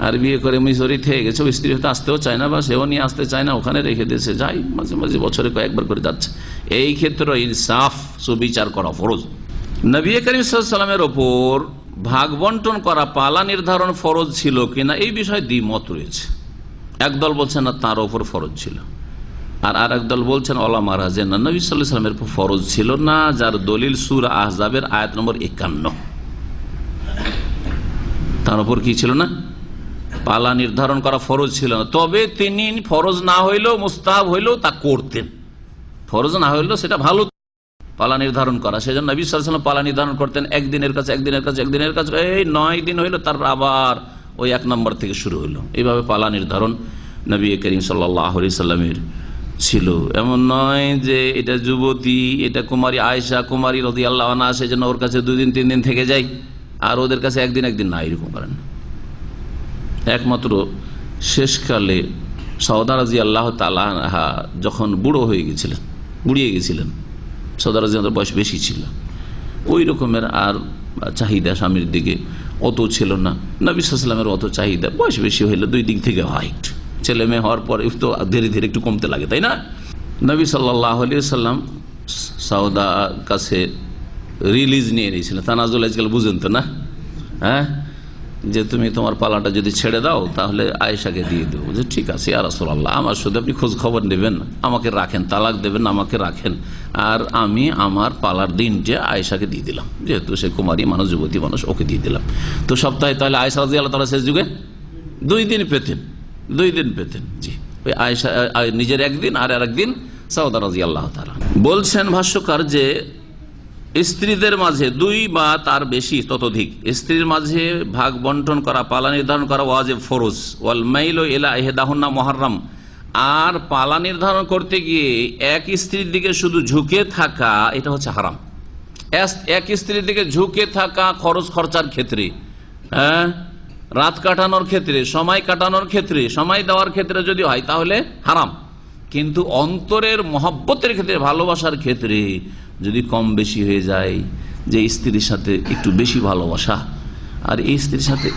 আর বিয়ে করে মিশরে থেকে গেছে, ওই স্ত্রী হয়তো আসতেও চায় না বা সেও নিয়ে আসতে চায় না, ওখানে রেখে দিয়েছে, যাই মাঝে মাঝে বছরে কয়েকবার করে যাচ্ছে। এই ক্ষেত্রে ইনসাফ, সুবিচার করা ফরজ। নবী করিম সাল্লাল্লাহু আলাইহি ওয়াসাল্লামের ওপর ভাগ বন্টন করা, পালা নির্ধারণ ফরজ ছিল কিনা এই বিষয়ে দ্বিমত রয়েছে। একদল বলছেন না, তার ওপর ফরজ ছিল, আর এক দল বলছেন ওলামারা যে না, নবী সাল্লাল্লাহু আলাইহি ওয়াসাল্লামের উপর ফরজ ছিল না, যার দলিল সূরা আহজাবের আয়াত নম্বর 51। তার উপর কি ছিল না, পালা নির্ধারণ করা ফরজ ছিল না, তবে তিনি ফরজ না হইলেও মুস্তাহাব হইলেও তা করতেন। ফরজ না হইলেও সেটা ভালো পালা নির্ধারণ করা, সেজন্য নবী সাল্লাল্লাহু আলাইহি ওয়াসাল্লাম পালা নির্ধারণ করতেন একদিনের কাছে, এই 9 দিন হইলো, তারপর আবার ওই 1 নম্বর থেকে শুরু হইলো। এইভাবে পালা নির্ধারণ নবী করিম সাল্লাল্লাহু আলাইহি সাল্লামের ছিল। এমন নয় যে এটা যুবতী, এটা কুমারী আয়েশা কুমারী রাদিয়াল্লাহু আনহা, সেজন্য ওর কাছে 2 দিন 3 দিন থেকে যাই, আর ওদের কাছে একদিন না, এরকম করেন। একমাত্র শেষকালে সওদা রাদিয়াল্লাহু তাআলা আনহা যখন বুড়িয়ে গেছিলেন, সওদা রাদিয়াল্লাহু বয়স বেশি ছিল, ওই রকমের আর চাহিদা স্বামীর দিকে অত ছিল না। নবী সাল্লাল্লাহু আলাইহি ওয়াসাল্লামের অত চাহিদা, বয়স বেশি হইলে দুই দিক থেকে হাইট, ছেলে মেয়ে হওয়ার পরে তো ধীরে ধীরে একটু কমতে লাগে, তাই না? নবী সাল্লাল্লাহু আলাইহি ওয়াসাল্লাম সাউদা কাছে রিলিজ নিয়ে নিয়েছিলেন, তানাজুল আজকাল বুঝেন তো না, হ্যাঁ, যে তুমি তোমার পালাটা যদি ছেড়ে দাও তাহলে আয়েশাকে দিয়ে দেবো। যে ঠিক আছে ইয়া রাসূলুল্লাহ, আমার শুধু আপনি খোঁজ খবর নেবেন, আমাকে রাখেন, তালাক দেবেন, আমাকে রাখেন, আর আমি আমার পালার দিনটা আয়েশাকে দিয়ে দিলাম, যেহেতু সে কুমারী মানুষ, যুবতী মানুষ, ওকে দিয়ে দিলাম। তো সপ্তাহে তাহলে আয়েশা রাদিয়াল্লাহু তাআলা শেষ যুগে 2 দিন পেতেন, 2 দিন পেতেন। জি, ওই আয়েশা নিজের একদিন আর আরেকদিন সাউদা রাদিয়াল্লাহু তাআলা। বলছেন ভাষ্যকার যে স্ত্রীদের মাঝে 2 বা তার বেশি ততোধিক স্ত্রীর মাঝে ভাগ বন্টন করা, পালা নির্ধারণ করা ওয়াজিব ফরজ, ওয়াল মাইলু ইলা ইহদাহুন্না মুহাররাম, আর পালা নির্ধারণ করতে গিয়ে এক স্ত্রীর দিকে শুধু ঝুঁকে থাকা এটা হচ্ছে হারাম। এক স্ত্রীর দিকে ঝুঁকে থাকা খরচ খরচার ক্ষেত্রে, হ্যাঁ, রাত কাটানোর ক্ষেত্রে, সময় কাটানোর ক্ষেত্রে, সময় দেওয়ার ক্ষেত্রে যদি হয় তাহলে হারাম। কিন্তু অন্তরের মহব্বতের ক্ষেত্রে, ভালোবাসার ক্ষেত্রে যদি কম বেশি হয়ে যায়, যে স্ত্রীর সাথে একটু বেশি ভালোবাসা আর এই স্ত্রীর সাথে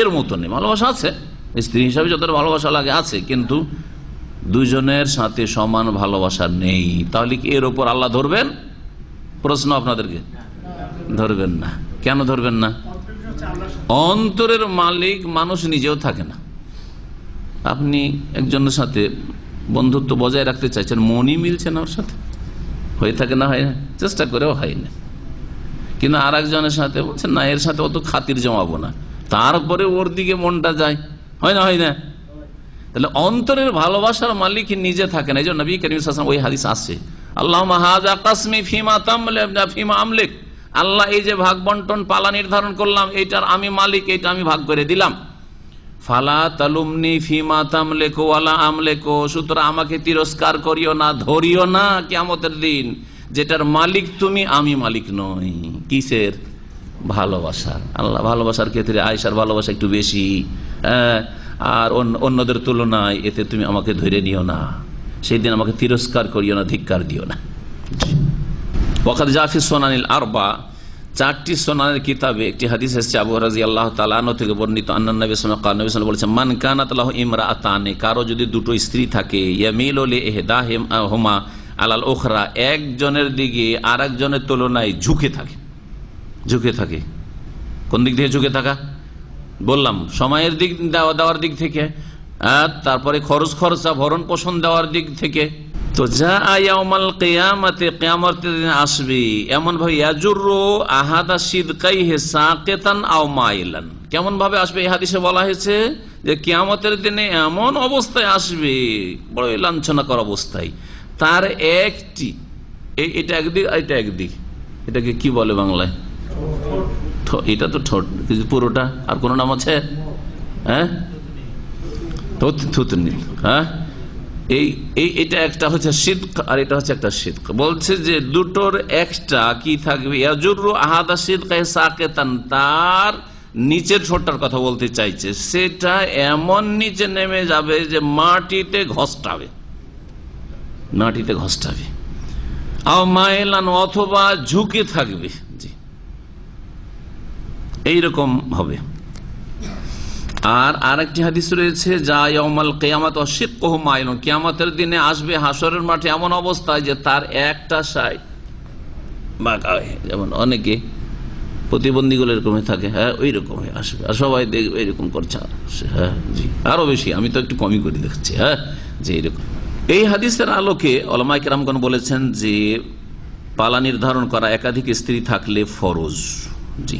এর মতো নেই, ভালোবাসা আছে, স্ত্রী হিসাবে যত ভালোবাসা লাগে আছে, কিন্তু দুজনের সাথে সমান ভালোবাসা নেই, তাহলে কি এর ওপর আল্লাহ ধরবেন? প্রশ্ন আপনাদেরকে, ধরবেন না। কেন ধরবেন না? অন্তরের মালিক মানুষ নিজেও থাকে না। আপনি একজনের সাথে বন্ধুত্ব বজায় রাখতে চাইছেন, মনই মিলছে না ওর সাথে, হয়ে থাকে না, হয় না, চেষ্টা করেও হয় না, কিন্তু আর একজনের সাথে বলছেন না এর সাথে অত খাতির জমাবো না, তারপরে ওর দিকে মনটা যায়, হয় না, হয় না। তাহলে অন্তরের ভালোবাসার মালিক নিজে থাকে না। এই জন্য নবী করিম সাল্লাল্লাহু আলাইহি ওয়াসাল্লাম ওই হাদিস আছে, আল্লাহুম্মা হাযা কাসমি ফিমা ফিমা আমলিক, আল্লাহ এই যে ভাগ বন্টন পালা নির্ধারণ করলাম, এইটার আমি মালিক, এইটা আমি ভাগ করে দিলাম। ফালা তালুমনি ফিমা তামলিকু ওয়ালা আমলিকু, সুতরাং আমাকে তিরস্কার করিও না, ধরিও না কিয়ামতের দিন যেটার মালিক তুমি, আমি মালিক নই। কিসের? ভালোবাসার। আল্লাহ ভালোবাসার ক্ষেত্রে আয়েশার ভালোবাসা একটু বেশি, আর অন্যদের তুলনায়, এতে তুমি আমাকে ধরে নিও না, সেই দিন আমাকে তিরস্কার করিও না, ধিক্কার দিও না। ওয়াকাদ জাফি সুনানিল আরবা, 4টি সুনানের কিতাবে একটি হাদিস এসেছে আবু হুরায়রা রাদিয়াল্লাহু তাআলা আনহু থেকে বর্ণিত, আন্নান নবী সাল্লাল্লাহু আলাইহি ওয়াসাল্লাম বলেছেন, মান কানাত লাহু ইমরাআতানি, কারো যদি 2টো স্ত্রী থাকে, ইয়ামিলু লি ইহদাহুমা আলাল উখরা, একজনের দিকে আরেকজনের তুলনায় ঝুঁকে থাকে, ঝুঁকে থাকে। কোন দিক থেকে ঝুঁকে থাকা? বললাম সময়ের দিক দেওয়ার দিক থেকে, তারপরে খরচ খরচা ভরণ পোষণ দেওয়ার দিক থেকে। তো যা ইয়াউমাল কিয়ামাতে, কিয়ামতের দিন আসবে এমন ভাবে, ইয়াজুরু আহাদা সিদকাইহি সাকিতান আও মাইলান, কেমন ভাবে আসবে? এই হাদিসে বলা হয়েছে যে কিয়ামতের দিনে এমন অবস্থায় আসবে, বড় লাঞ্ছনাকর অবস্থায়, তার একটি, এটা একদিক, এটা একদিক, এটাকে কি বলে বাংলায়? এটা তো ঠোঁট, পুরোটা আর কোন নাম আছে? হ্যাঁ, থুতনি। হ্যাঁ, এটা একটা হচ্ছে সিদক আর এটা হচ্ছে একটা সিদক। বলছে যে দুটোর একটা কি থাকবে? ইয়াজুরু আহাদা সিদকায়ে সাকিতান, তার নিচের ঠোঁটটার কথা বলতে চাইছে, সেটা এমন নিচে নেমে যাবে যে মাটিতে ঘষ্টাবে, মাটিতে ঘষ্টাবে। আও মাইলান, অথবা ঝুঁকে থাকবে, জি, এইরকম হবে। আর আরেকটি হাদিস রয়েছে, যা ইয়াউমাল কিয়ামাত ওয়াশিক্কুহু মাইলুন, কিয়ামতের দিনে আসবে হাসরের মাঠে এমন অবস্থায় যে তার একটা সাইড বাঁকা হয়ে, যেমন অনেকে প্রতিবন্ধীগুলো এরকম থাকে, হ্যাঁ ওই রকম হয়ে আসবে, আর সবাই দেখবে এরকম করছে। হ্যাঁ জি, আরো বেশি, আমি তো একটু কমই করে দেখছি। হ্যাঁ যে এরকম। এই হাদিসের আলোকে উলামায়ে কেরামগণ বলেছেন যে পালা নির্ধারণ করা একাধিক স্ত্রী থাকলে ফরজ। জি,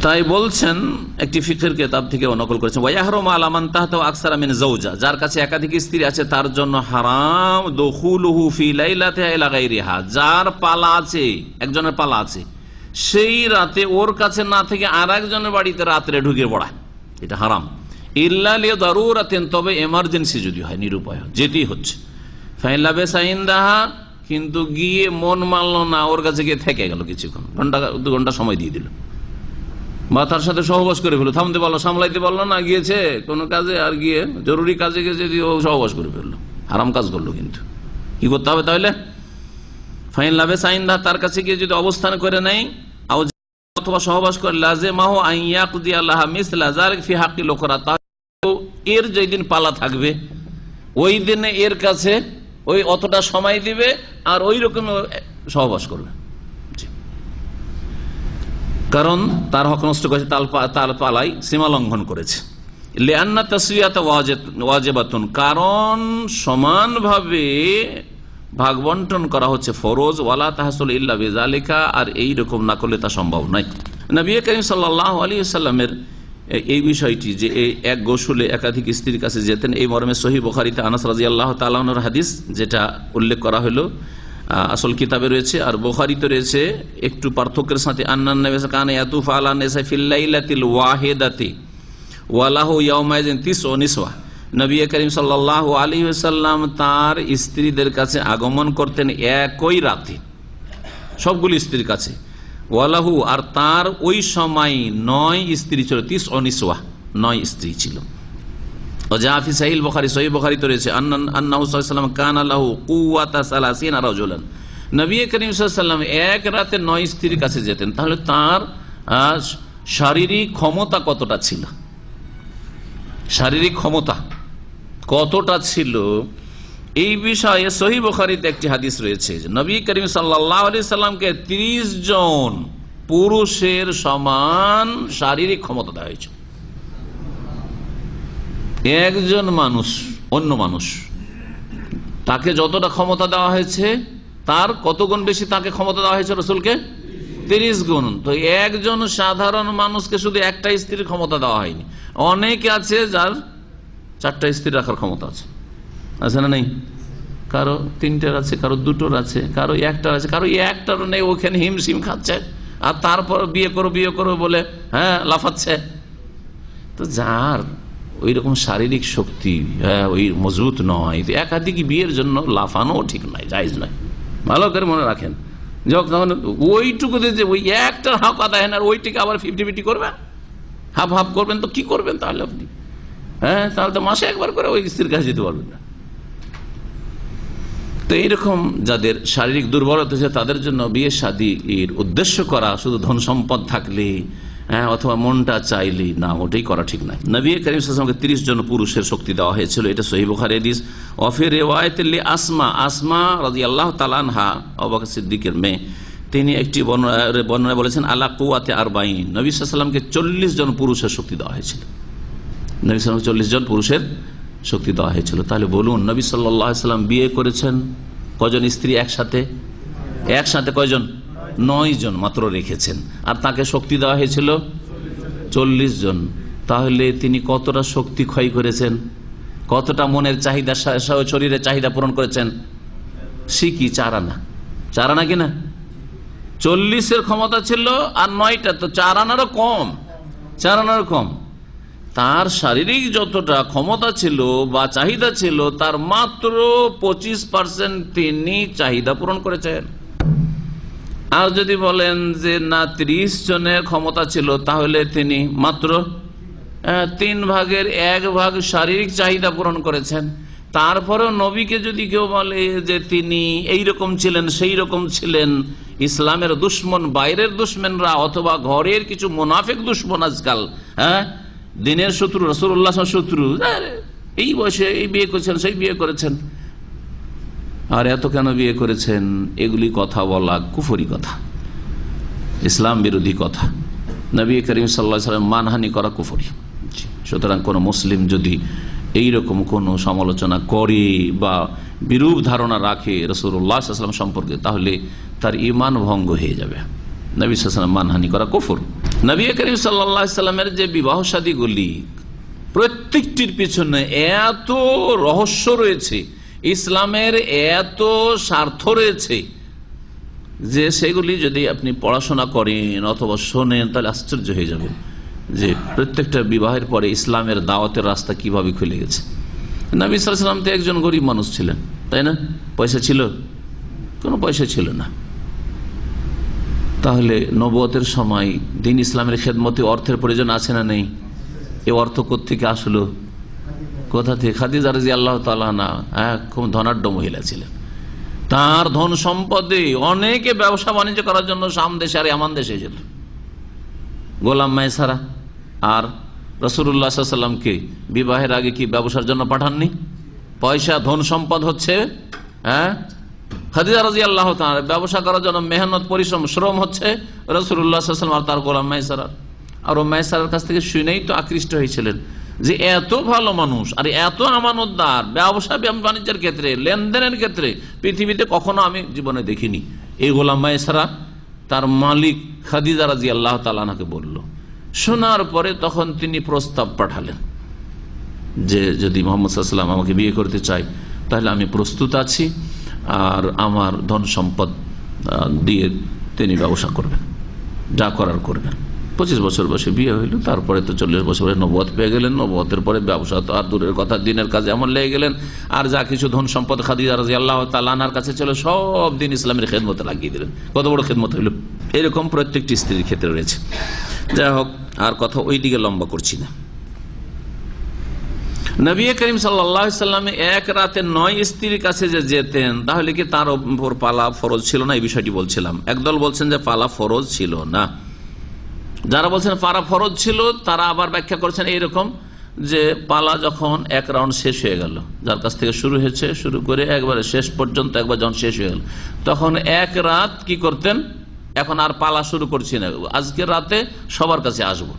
তাই বলছেন একটি ফিকহের কিতাব থেকে নকল করেছেন, ওয়াহরুমু আলা মান তাহতাহু আকসারা মিন যাওজা, যার কাছে একাধিক স্ত্রী আছে তার জন্য হারাম দুখুলুহু ফি লাইলাতিহা ইলা গায়রিহা, যার পালা আছে, একজনের পালা আছে, সেই রাতে ওর কাছে না থেকে আরেকজনের বাড়িতে রাত্রে ঢুকে পড়া, এটা হারাম। ইল্লা লিদারুরাতিন, তবে এমার্জেন্সি যদি হয়, নিরুপায় যেতেই হচ্ছে। ফাইন লাবিসা ইনদাহা, কিন্তু গিয়ে মন মানল না, ওর কাছে গিয়ে থেকে গেল কিছুক্ষণ, দু ঘন্টা সময় দিয়ে দিল, বা তার সাথে সহবাস করে ফেললো, থামতে পারলো, সামলাইতে পারলো না, গিয়েছে কোনো কাজে, আর গিয়ে জরুরি কাজে গিয়ে যদি ও সহবাস করে ফেললো, হারাম কাজ করলো। কিন্তু কি করতে হবে তাহলে? ফাইন লাবেস আইন্দা, তার কাছে গিয়ে যদি অবস্থান করে নেয়, অথবা সহবাস করে, লাজেমাহু আন ইয়াকদিয়া লাহা মিসলা যালিকা ফি হাক্কিল উখরা, এর যেই দিন পালা থাকবে ওই দিনে এর কাছে ওই অতটা সময় দিবে আর ওই রকম সহবাস করবে, কারণ তার হক নষ্ট করেছে, তার পালাই সীমা লঙ্ঘন করেছে। লিআন্না তাসওয়াতা ওয়াজিবাতুন, কারণ সমানভাবে ভাগ বন্টন করা হচ্ছে ফরজ, ওয়ালা তাহসুল ইল্লা বিযালিকা, আর এই রকম না করলে তা সম্ভব নয়। নবী করিম সাল্লাল্লাহু আলাইহি ওয়াসাল্লামের এই বিষয়টি যে এক গোসলে একাধিক স্ত্রীর কাছে যেতেন, এই মর্মে সহিহ বুখারীতে আনাস রাদিয়াল্লাহু তাআলা আনহুর হাদিস যেটা উল্লেখ করা হলো আসল কিতাবে রয়েছে, আর বুখারীতে রয়েছে একটু পার্থক্যের সাথে, আন্নান নবী কানা ইয়াতুফু আলা নিসা ফিল লাইলাতিল ওয়াহিদাতি ওয়া লাহু ইয়াওমাইযিন তিসউ নিসওয়া। নবী করিম সাল্লাল্লাহু আলাইহি ওয়াসাল্লাম তার স্ত্রীদের কাছে আগমন করতেন একই রাতে, সবগুলি স্ত্রীর কাছে, ওয়ালাহু, আর তার ওই সময় 9 স্ত্রী ছিল, 30 নিসওয়া, 9 স্ত্রী ছিল। ওয়াজাফি সাহিহ বুখারী, সহিহ বুখারীতে রয়েছে আন্নাহু সাল্লাল্লাহু আলাইহি ওয়াসাল্লাম কানা লাহু কুওয়াতা 30 রাজুলান, নবী করিম সাল্লাল্লাহু আলাইহি ওয়াসাল্লাম এক রাতে 9 স্ত্রীর কাছে যেতেন। তাহলে তার শারীরিক ক্ষমতা কতটা ছিল, শারীরিক ক্ষমতা কতটা ছিল, এই বিষয়ে সহিহ বুখারীতে একটি হাদিস রয়েছে যে নবী করিম সাল্লাল্লাহু আলাইহি সাল্লামকে 30 জন পুরুষের সমান শারীরিক ক্ষমতা দেওয়া হয়েছে। একজন মানুষ, অন্য মানুষ, তাকে যতটা ক্ষমতা দেওয়া হয়েছে তার কত গুণ বেশি তাকে ক্ষমতা দেওয়া হয়েছে রাসূলকে, 30 গুণ। তো একজন সাধারণ মানুষকে শুধু একটা স্ত্রীর ক্ষমতা দেওয়া হয়নি, অনেকে আছে যার 4টা স্ত্রী রাখার ক্ষমতা আছে, আছে না নেই? কারো 3টার আছে, কারো 2টোর আছে, কারো 1টার আছে, কারো 1টারও নেই, ওখানে হিমশিম খাচ্ছে, আর তারপর বিয়ে করো বলে লাফাচ্ছে। তো যার ওই রকম শারীরিক শক্তি ওই মজবুত নয়, একাধিক বিয়ের জন্য লাফানো ঠিক নয়, জায়েজ নয়। ভালো করে মনে রাখেন, যখন ওইটুকু যে ওই একটার হক আদায় হয় না, ওইটিকে আবার 50-50 করবেন, হাফ করবেন, তো কি করবেন তাহলে আপনি? তাহলে তো মাসে একবার করে ওই স্ত্রীর কাছে যেতে পারবেন না। তো এইরকম যাদের শারীরিক দুর্বলতা আছে তাদের জন্য বিয়ে শাদীর উদ্দেশ্য করা শুধু ধন সম্পদ থাকলে অথবা মনটা চাইলেই না, ওটাই করা ঠিক নয়। নবী করিম সাল্লাল্লাহু আলাইহি ওয়াসাল্লামকে 30 জন পুরুষের শক্তি দেওয়া হয়েছিল, এটা সহিহ বুখারী হাদিস। ওয়াফি রিওয়ায়াত আসমা রাদিয়াল্লাহু তাআলা আনহা, আবু বকর সিদ্দিকের মেয়ে, তিনি একটি বর্ণনায় বলেছেন আলা কুওয়াতে 40, নবী সাল্লাল্লাহু আলাইহি ওয়াসাল্লামকে 40 জন পুরুষের শক্তি দেওয়া হয়েছিল, নবী সাল্লাল্লাহু আলাইহি ওয়াসাল্লামকে 40 জন পুরুষের শক্তি দেওয়া হয়েছিল। তাহলে বলুন, নবী সাল্লাল্লাহু আলাইহি ওয়াসাল্লাম বিয়ে করেছেন কজন স্ত্রী একসাথে কয়জন? 9 জন মাত্র রেখেছেন, আর তাকে শক্তি দেওয়া হয়েছিল 40 জন। তাহলে তিনি কতটা শক্তি ক্ষয় করেছেন, কতটা মনের চাহিদা, শরীরের চাহিদা পূরণ করেছেন? শিখি 4 আনা কিনা? 40-এর ক্ষমতা ছিল, আর 9টা, তো 4 আনারও কম। তার শারীরিক যতটা ক্ষমতা ছিল বা চাহিদা ছিল, তার মাত্র 25% তিনি চাহিদা পূরণ করেছেন। আর যদি বলেন যে না 30 জনের ক্ষমতা ছিল, তাহলে তিনি মাত্র 1/3 শারীরিক চাহিদা পূরণ করেছেন। তারপরেও নবীকে যদি কেউ বলে যে তিনি এইরকম ছিলেন, সেই রকম ছিলেন, ইসলামের দুশ্মন, বাইরের দুশ্মনরা অথবা ঘরের কিছু মুনাফিক দুশ্মন আজকাল, দিনের শত্রু, রাসূলুল্লাহ শত্রু, এই বয়সে এই বিয়ে করেছেন, সেই বিয়ে করেছেন, আর এত কেন বিয়ে করেছেন, এগুলি কথা বলা কুফরি কথা, ইসলাম বিরোধী কথা। নবী করিম সাল্লাল্লাহু আলাইহি ওয়াসাল্লাম মানহানি করা কুফরি। সুতরাং কোন মুসলিম যদি এইরকম কোনো সমালোচনা করে বা বিরূপ ধারণা রাখে রাসূলুল্লাহ সাল্লাল্লাহু আলাইহি ওয়াসাল্লাম সম্পর্কে, তাহলে তার ঈমান ভঙ্গ হয়ে যাবে। নবী সাল্লাল্লাহু আলাইহি ওয়াসাল্লাম মানহানি করা কুফর। নবী করিম সাল্লাল্লাহু আলাইহি ওয়াসাল্লামের যে বিবাহ শাদীগুলি, প্রত্যেকটির পিছনে এত রহস্য রয়েছে, ইসলামের এত স্বার্থ রয়েছে যে সেগুলি যদি আপনি পড়াশোনা করেন অথবা শোনেন, তাহলে আশ্চর্য হয়ে যাবেন যে প্রত্যেকটা বিবাহের পরে ইসলামের দাওয়াতের রাস্তা কিভাবে খুলে গেছে। নবী সাল্লাল্লাহু আলাইহি ওয়াসাল্লাম তো একজন গরিব মানুষ ছিলেন, তাই না? পয়সা ছিল? কোনো পয়সা ছিল না। তাহলে নবুয়তের সময় দিন ইসলামের খেদমতে অর্থের প্রয়োজন আছে না নেই? এই অর্থ কোত্থেকে আসলো, কোথা থেকে? খাদিজা রাদিয়াল্লাহু তাআলা আনহা খুব ধনাঢ্য মহিলা ছিলেন, তার ধন সম্পদে অনেকে ব্যবসা বাণিজ্য করার জন্য শাম দেশে আর এমন দেশে যেত। গোলাম মায়সারা আর রাসূলুল্লাহ সাল্লাল্লাহু আলাইহি ওয়াসাল্লামকে বিবাহের আগে কি ব্যবসার জন্য পাঠাননি? পয়সা ধন সম্পদ হচ্ছে খাদিজা রাদিয়াল্লাহু তাআলা, ব্যবসা করার জন্য মেহনত পরিশ্রম শ্রম হচ্ছে রাসূলুল্লাহ সাল্লাল্লাহু আলাইহি ওয়াসাল্লাম আর তার গোলাম মায়সারার। আর ও মায়সারার কাছ থেকে শুনেই তো আকৃষ্ট হয়েছিলেন যে এত ভালো মানুষ আর এত আমানতদার, ব্যবসা বাণিজ্যের ক্ষেত্রে লেনদেনের ক্ষেত্রে পৃথিবীতে কখনো আমি জীবনে দেখিনি। এই গোলাম মায়সারা তার মালিক খাদিজা রাদিয়াল্লাহু তাআলা আনহাকে বলল। শোনার পরে তখন তিনি প্রস্তাব পাঠালেন যে যদি মুহাম্মদ সাল্লাল্লাহু আলাইহি ওয়াসাল্লাম আমাকে বিয়ে করতে চায় তাহলে আমি প্রস্তুত আছি, আর আমার ধন সম্পদ দিয়ে তিনি ব্যবসা করবেন, যা করার করবেন। 25 বছর বয়সে বিয়ে হইল, তারপরে তো 40 বছরে নবুয়ত পেয়ে গেলেন। নবুয়তের পরে ব্যবসা তো আর দূরের কথা, দিনের কাজে এমন লেগে গেলেন। আর যা কিছু ধন সম্পদ খাদিজা রাদিয়াল্লাহু তাআলা আনহার কাছে ছিল সব দিন ইসলামের খেদমতে লাগিয়ে দিলেন। কত বড় খেদমত হইল! এরকম প্রত্যেকটি স্ত্রীর ক্ষেত্রে রয়েছে। যাই হোক, আর কথা ওই দিকে লম্বা করছি না। নবী করিম সাল্লাল্লাহু আলাইহি ওয়াসাল্লাম এক রাতে 9 স্ত্রীর কাছে যে যেতেন, তাহলে কি তার উপর পালা ফরজ ছিল না? এই বিষয়টি বলছিলাম। একদল বলছেন যে পালা ফরজ ছিল না। যারা বলছেন পালা ফরজ ছিল তারা আবার ব্যাখ্যা করছেন এইরকম যে পালা যখন এক রাউন্ড শেষ হয়ে গেল, যার কাছ থেকে শুরু হয়েছে, শুরু করে একবারে শেষ পর্যন্ত একবার যখন শেষ হয়ে গেল, তখন এক রাত কি করতেন, এখন আর পালা শুরু করছি না, আজকে রাতে সবার কাছে আসবো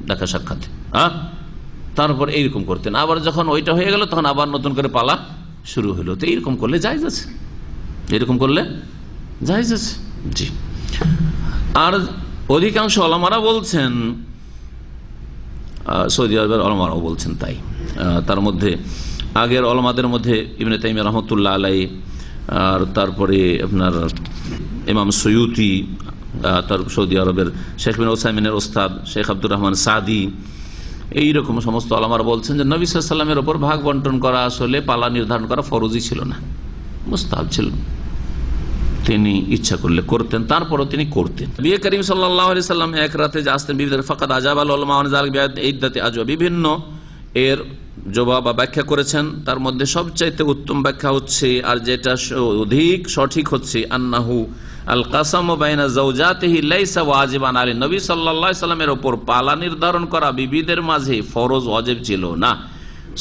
দেখা সাক্ষাতে, তারপর এইরকম করতেন। আবার যখন ওইটা হয়ে গেল তখন আবার নতুন করে পালা শুরু হলো। তো এইরকম করলে জায়েজ আছে, এরকম করলে জায়েজ আছে। জি। আর অধিকাংশ ওলামারা বলছেন, সৌদি আরবের ওলামারাও বলছেন তাই। তার মধ্যে আগের ওলামাদের মধ্যে ইবনে তাইমিয়া রাহমাতুল্লাহ আলাইহি, আর তারপরে আপনার ইমাম সুয়ুতি, তার সৌদি আরবের শেখ বিন উসাইমিনের ওস্তাদ শেখ আব্দুর রহমান সাদি, এইরকম সমস্ত ওলামারা বলছেন যে নবী সাল্লাল্লাহু আলাইহি ওয়াসাল্লামের ওপর ভাগ বন্টন করা আসলে পালা নির্ধারণ করা ফরজই ছিল না, মুস্তাহাব ছিল। তিনি ইচ্ছা করলে করতেন, তারপরও তিনি করতেন। নবী করিম সাল্লাল্লাহু আলাইহি ওয়াসাল্লাম এক রাতে যে আসতেন বিবিধ ফাকাদ আজাবাল উলামা আন যালিক বিইদ্দাতি আজওয়া, বিভিন্ন এর জবাব বা ব্যাখ্যা করেছেন। তার মধ্যে সবচাইতে উত্তম ব্যাখ্যা হচ্ছে, আর যেটা অধিক সঠিক হচ্ছে, আন্নাহু আল কাসামু বাইনা যাওজাতিহি লাইসা ওয়াজিবান আলী, নবী সাল্লাল্লাহু আলাইহি ওয়াসাল্লামের উপর পালা নির্ধারণ করা বিবিদের মাঝে ফরজ ওয়াজিব ছিল না।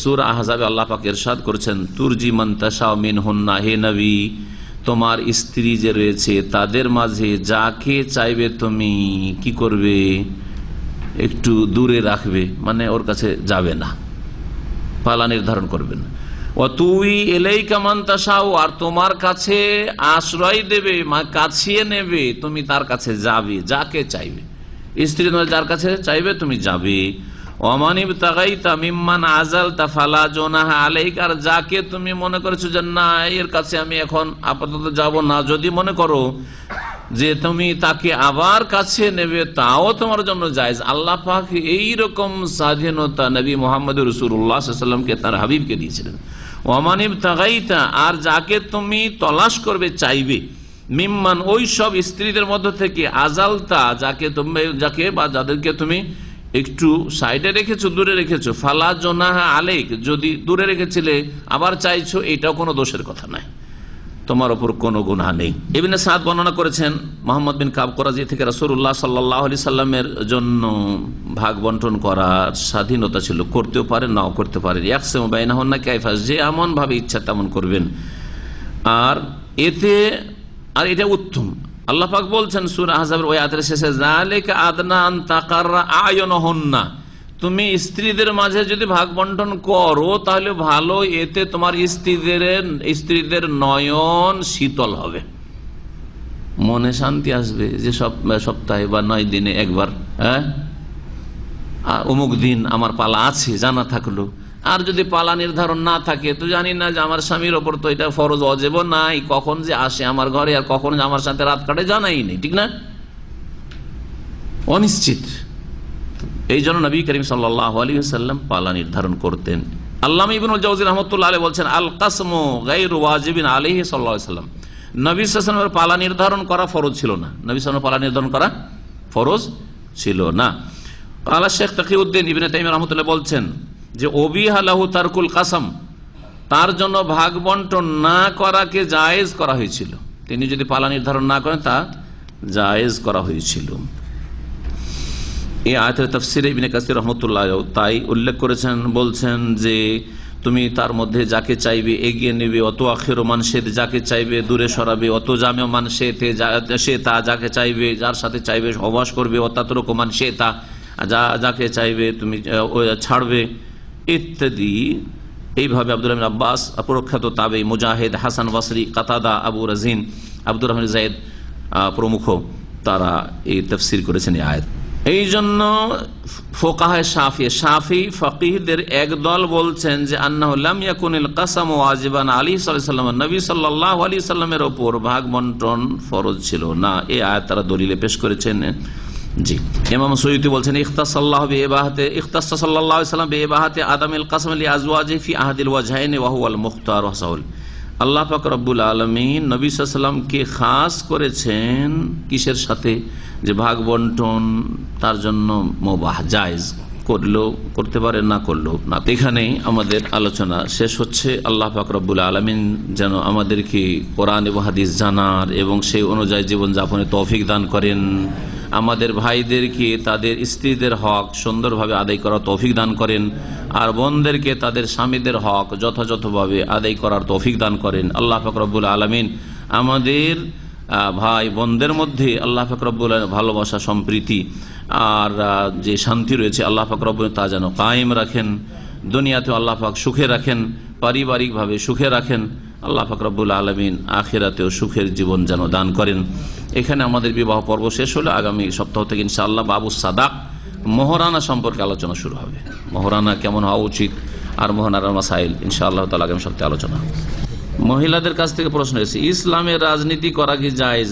সূরা আহজাবে আল্লাহ পাক ইরশাদ করেছেন, তুরজি মান তাশাউ মিনহুন্না, হে নবী তোমার স্ত্রী যে রয়েছে তাদের মাঝে যাকে চাইবে তুমি কি করবে, একটু দূরে রাখবে, মানে ওর কাছে যাবে না, পালা নির্ধারণ করবে না। ও তুই এলাইকা মান তাশাউ, আর তোমার কাছে আশ্রয় দেবে, কাছিয়ে নেবে, তুমি তার কাছে যাবে যাকে চাইবে। স্ত্রী তোমার যার কাছে চাইবে তুমি যাবে। ওমানিব তাগাইতা মিম্মান আজালতা ফালা জুনাহা আলাইক, আর যাকে তুমি মনে করেছো যে না এর কাছে আমি এখন আপাতত যাব না, যদি মনে করো যে তুমি তাকে আবার কাছে নেবে, তাও তোমার জন্য জায়েজ। আল্লাহ পাক এইরকম স্বাধীনতা নবী মুহাম্মদ রাসূলুল্লাহ সাল্লাল্লাহু আলাইহি ওয়াসাল্লামকে তার হাবিবকে দিয়েছিলেন। ওমানিব তাগাইতা, আর যাকে তুমি তলাশ করবে চাইবে, মিম্মান ওই সব স্ত্রীদের মধ্য থেকে, আজালতা যাকে বা যাদেরকে তুমি একটু সাইডে রেখেছো, দূরে রেখেছো, ফালা জুনাহা আলাইক, যদি দূরে রেখেছিলে আবার চাইছো, এটাও কোনো দোষের কথা নাই, তোমার উপর কোনো গুনাহ নেই। ইবনে সাদ বর্ণনা করেছেন মুহাম্মদ বিন কাব কুরাজি থেকে, রাসূলুল্লাহ সাল্লাল্লাহু আলাইহি সাল্লামের জন্য ভাগ বন্টন করার স্বাধীনতা ছিল, করতেও পারেন নাও করতে পারেন। ইয়াকসিমু বাইনাহুন্না কাইফা, যে এমন ভাবে ইচ্ছা তেমন করবেন। আর এটা উত্তম। আল্লাহ পাক বলছেন সূরা আহজাবের ওই আয়াতের শেষে, যালিকা আদনা আন তাকাররা আয়ুনহুন্না, তুমি স্ত্রীদের মাঝে যদি ভাগ বন্টন করো তাহলে ভালো, এতে তোমার স্ত্রীদের নয়ন শীতল হবে, মনে শান্তি আসবে যে সপ্তাহে বা 9 দিনে একবার অমুক দিন আমার পালা আছে জানা থাকলো। আর যদি পালা নির্ধারণ না থাকে তো জানি না যে আমার স্বামীর ওপর তো এটা ফরজ ওয়াজিব নাই, কখন যে আসে আমার ঘরে আর কখন যে আমার সাথে রাত কাটে জানাই নেই, ঠিক না, অনিশ্চিত। এই জন্য নবী করিম সাল্লাল্লাহু আলাইহি ওয়াসাল্লাম পালা নির্ধারণ করতেন। আল্লামা ইবনুল জাওজি রাহমাতুল্লাহ আলাইহি বলছেন, আল কাসমু গায়রু ওয়াজিবিন আলাইহি সাল্লাল্লাহু আলাইহি ওয়াসাল্লাম, নবী সাল্লাল্লাহু আলাইহি ওয়াসাল্লামের পালা নির্ধারণ করা ফরজ ছিল না, নবী সাল্লাল্লাহু আলাইহি ওয়াসাল্লাম পালা নির্ধারণ করা ফরজ ছিল না। আলা শেখ তাকিউদ্দিন ইবনে তাইমিয়া রাহমাতুল্লাহ বলছেন যে, অবিহা লাহু তারকুল কাসাম, তার জন্য ভাগ বন্টন না করাকে জায়েজ করা হয়েছিল। তিনি যদি পালা নির্ধারণ না করেন তা জায়েজ করা হয়েছিল। এই আয়াতের তাফসিরে ইবনে কাসির রহমতুল্লাহ তাই উল্লেখ করেছেন, বলছেন যে তুমি তার মধ্যে যাকে চাইবে এগিয়ে নেবে, অত আখির মানসেদ যাকে চাইবে দূরে সরাবে, অত জামে মানসেতে সে তা যাকে চাইবে যার সাথে চাইবে সহবাস করবে, অতাতরক মান সে তা যাকে চাইবে তুমি ছাড়বে ইত্যাদি। এইভাবে আব্দুল রহমান আব্বাস প্রখ্যাত তাবেঈ, মুজাহিদ, হাসান বসরি, কাতাদা, আবু রাজিন, আব্দুর রহমান জায়েদ প্রমুখ তারা এই তাফসীর করেছেন এই আয়াত। এই জন্য ফোকাহে শাফি ফকিহদের একদল বলছেন যে আন্নাহু লাম ইয়াকুনিল কাসামু ওয়াজিবান আলাইহি সাল্লাল্লাহু নবী সাল্লাল্লাহু আলাইহি সাল্লামের উপর ভাগ বন্টন ফরজ ছিল না। এই আয়াত তারা দলিলে পেশ করেছেন। জি, ইমাম সুয়ুতি বলছেন ইখতাসাল্লাহু বিইবাহাতি ইখতাসা সাল্লাল্লাহু আলাইহি সাল্লাম বিইবাহাতি আদামিল কাসম লিআজওয়াজিহি ফি আহাদিল ওয়াজহাইন ওয়া হুয়াল মুখতার ওয়া সাউল। আল্লাহ পাক রব্বুল আলামিন নবী সাল্লাল্লাহু আলাইহি সাল্লামকে খাস করেছেন কিসের সাথে, যে ভাগ বন্টন তার জন্য মুবাহ জায়েজ, করলেও করতে পারে না করলেও না। এখানেই আমাদের আলোচনা শেষ হচ্ছে। আল্লাহ পাক রব্বুল আলামিন যেন আমাদেরকে কোরআন এবং হাদিস জানার এবং সেই অনুযায়ী জীবনযাপনে তৌফিক দান করেন। আমাদের ভাইদেরকে তাদের স্ত্রীদের হক সুন্দরভাবে আদায় করার তৌফিক দান করেন, আর বোনদেরকে তাদের স্বামীদের হক যথাযথভাবে আদায় করার তৌফিক দান করেন। আল্লাহ পাক রব্বুল আলামিন আমাদের ভাই বোনদের মধ্যে আল্লাহ পাক রব্বুল ভালোবাসা, সম্প্রীতি আর যে শান্তি রয়েছে আল্লাহ পাক রব্বুল তা যেন কায়েম রাখেন। দুনিয়াতেও আল্লাহ পাক সুখে রাখেন, পারিবারিকভাবে সুখে রাখেন। আল্লাহ পাক রব্বুল আলামিন আখিরাতেও সুখের জীবন যেন দান করেন। এখানে আমাদের বিবাহ পর্ব শেষ হলো। আগামী সপ্তাহ থেকে ইনশাআল্লাহ বাবু সাদাক, মোহরানা সম্পর্কে আলোচনা শুরু হবে। মোহরানা কেমন হওয়া উচিত আর মোহরানার মাসাইল ইনশাআল্লাহ তাআলা আগামী সপ্তাহে আলোচনা। মহিলাদের কাছ থেকে প্রশ্ন এসেছে, ইসলামে রাজনীতি করা কি জায়েজ?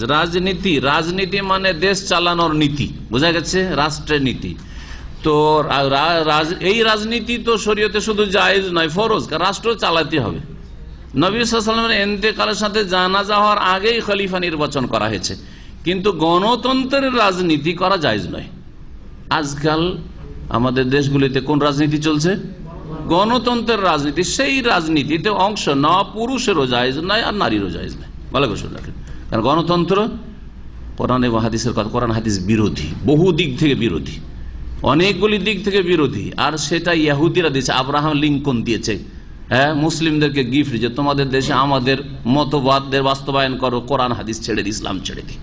রাজনীতি মানে দেশ চালানোর নীতি, বোঝা গেছে, রাষ্ট্রের নীতি। তো এই রাজনীতি তো শরীয়তে শুধু জায়েজ নয়, ফরজ, রাষ্ট্র চালাতে হবে। নবী সাল্লাল্লাহু আলাইহি ওয়াসাল্লামের ইন্তেকালের সাথে জানাজা হওয়ার আগেই খলিফা নির্বাচন করা হয়েছে, কিন্তু গণতন্ত্রের রাজনীতি করা জায়েজ নয়। আজকাল আমাদের দেশগুলিতে কোন রাজনীতি চলছে? গণতন্ত্রের রাজনীতি। সেই রাজনীতিতে অংশ নেওয়া পুরুষেরও জায়েজ নয় আর নারীরও জায়েজ নয়। ভালো করে রাখেন, কারণ গণতন্ত্র কোরআন এবং হাদিসের কথা, কোরআন হাদিস বিরোধী, বহু দিক থেকে বিরোধী, অনেকগুলি দিক থেকে বিরোধী। আর সেটা ইহুদিরা দিয়েছে, আব্রাহাম লিঙ্কন দিয়েছে হ্যাঁ মুসলিমদেরকে গিফট, যে তোমাদের দেশে আমাদের মতবাদদের বাস্তবায়ন করো, কোরআন হাদিস ছেড়ে দি, ইসলাম ছেড়ে দি।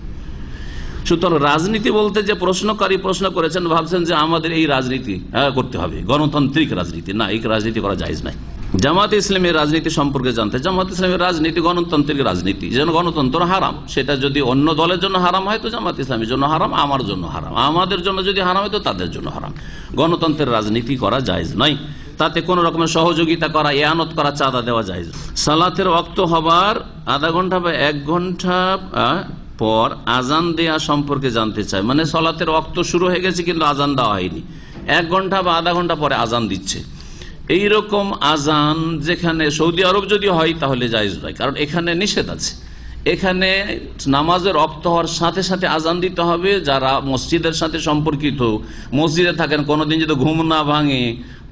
সুতরাং রাজনীতি বলতে যে প্রশ্নকারী প্রশ্ন করেছেন ভাবছেন যে আমাদের এই রাজনীতি করতে হবে, গণতান্ত্রিক রাজনীতি। না, এই রাজনীতি করা জায়েজ নাই। জামাত ইসলামের রাজনীতি সম্পর্কে জানতে, জামাত ইসলামের রাজনীতি গণতান্ত্রিক রাজনীতি, যেন গণতন্ত্র হারাম। সেটা যদি অন্য দলের জন্য হারাম হয় তো জামাত ইসলামের জন্য হারাম, আমার জন্য হারাম। আমাদের জন্য যদি হারাম হয় তো তাদের জন্য হারাম। গণতন্ত্রের রাজনীতি করা জায়েজ নয়। তাতে কোন রকমের সহযোগিতা করা, এয়ানত করা, চাঁদা দেওয়া জায়েজ। সালাতের ওয়াক্ত হবার আধা ঘন্টা বা 1 ঘন্টা পর আজান দেয়া সম্পর্কে জানতে চাই। মানে সালাতের ওয়াক্ত শুরু হয়ে গেছে কিন্তু আজান দেওয়া হয়নি, 1 ঘন্টা বা আধা ঘন্টা পরে আজান দিচ্ছে। এইরকম আজান যেখানে সৌদি আরব যদি হয় তাহলে জায়েজ নয়, কারণ এখানে নিষেধ আছে। এখানে নামাজের ওয়াক্ত হওয়ার সাথে সাথে আজান দিতে হবে। যারা মসজিদের সাথে সম্পর্কিত, মসজিদে থাকেন, কোনোদিন যদি ঘুম না ভাঙে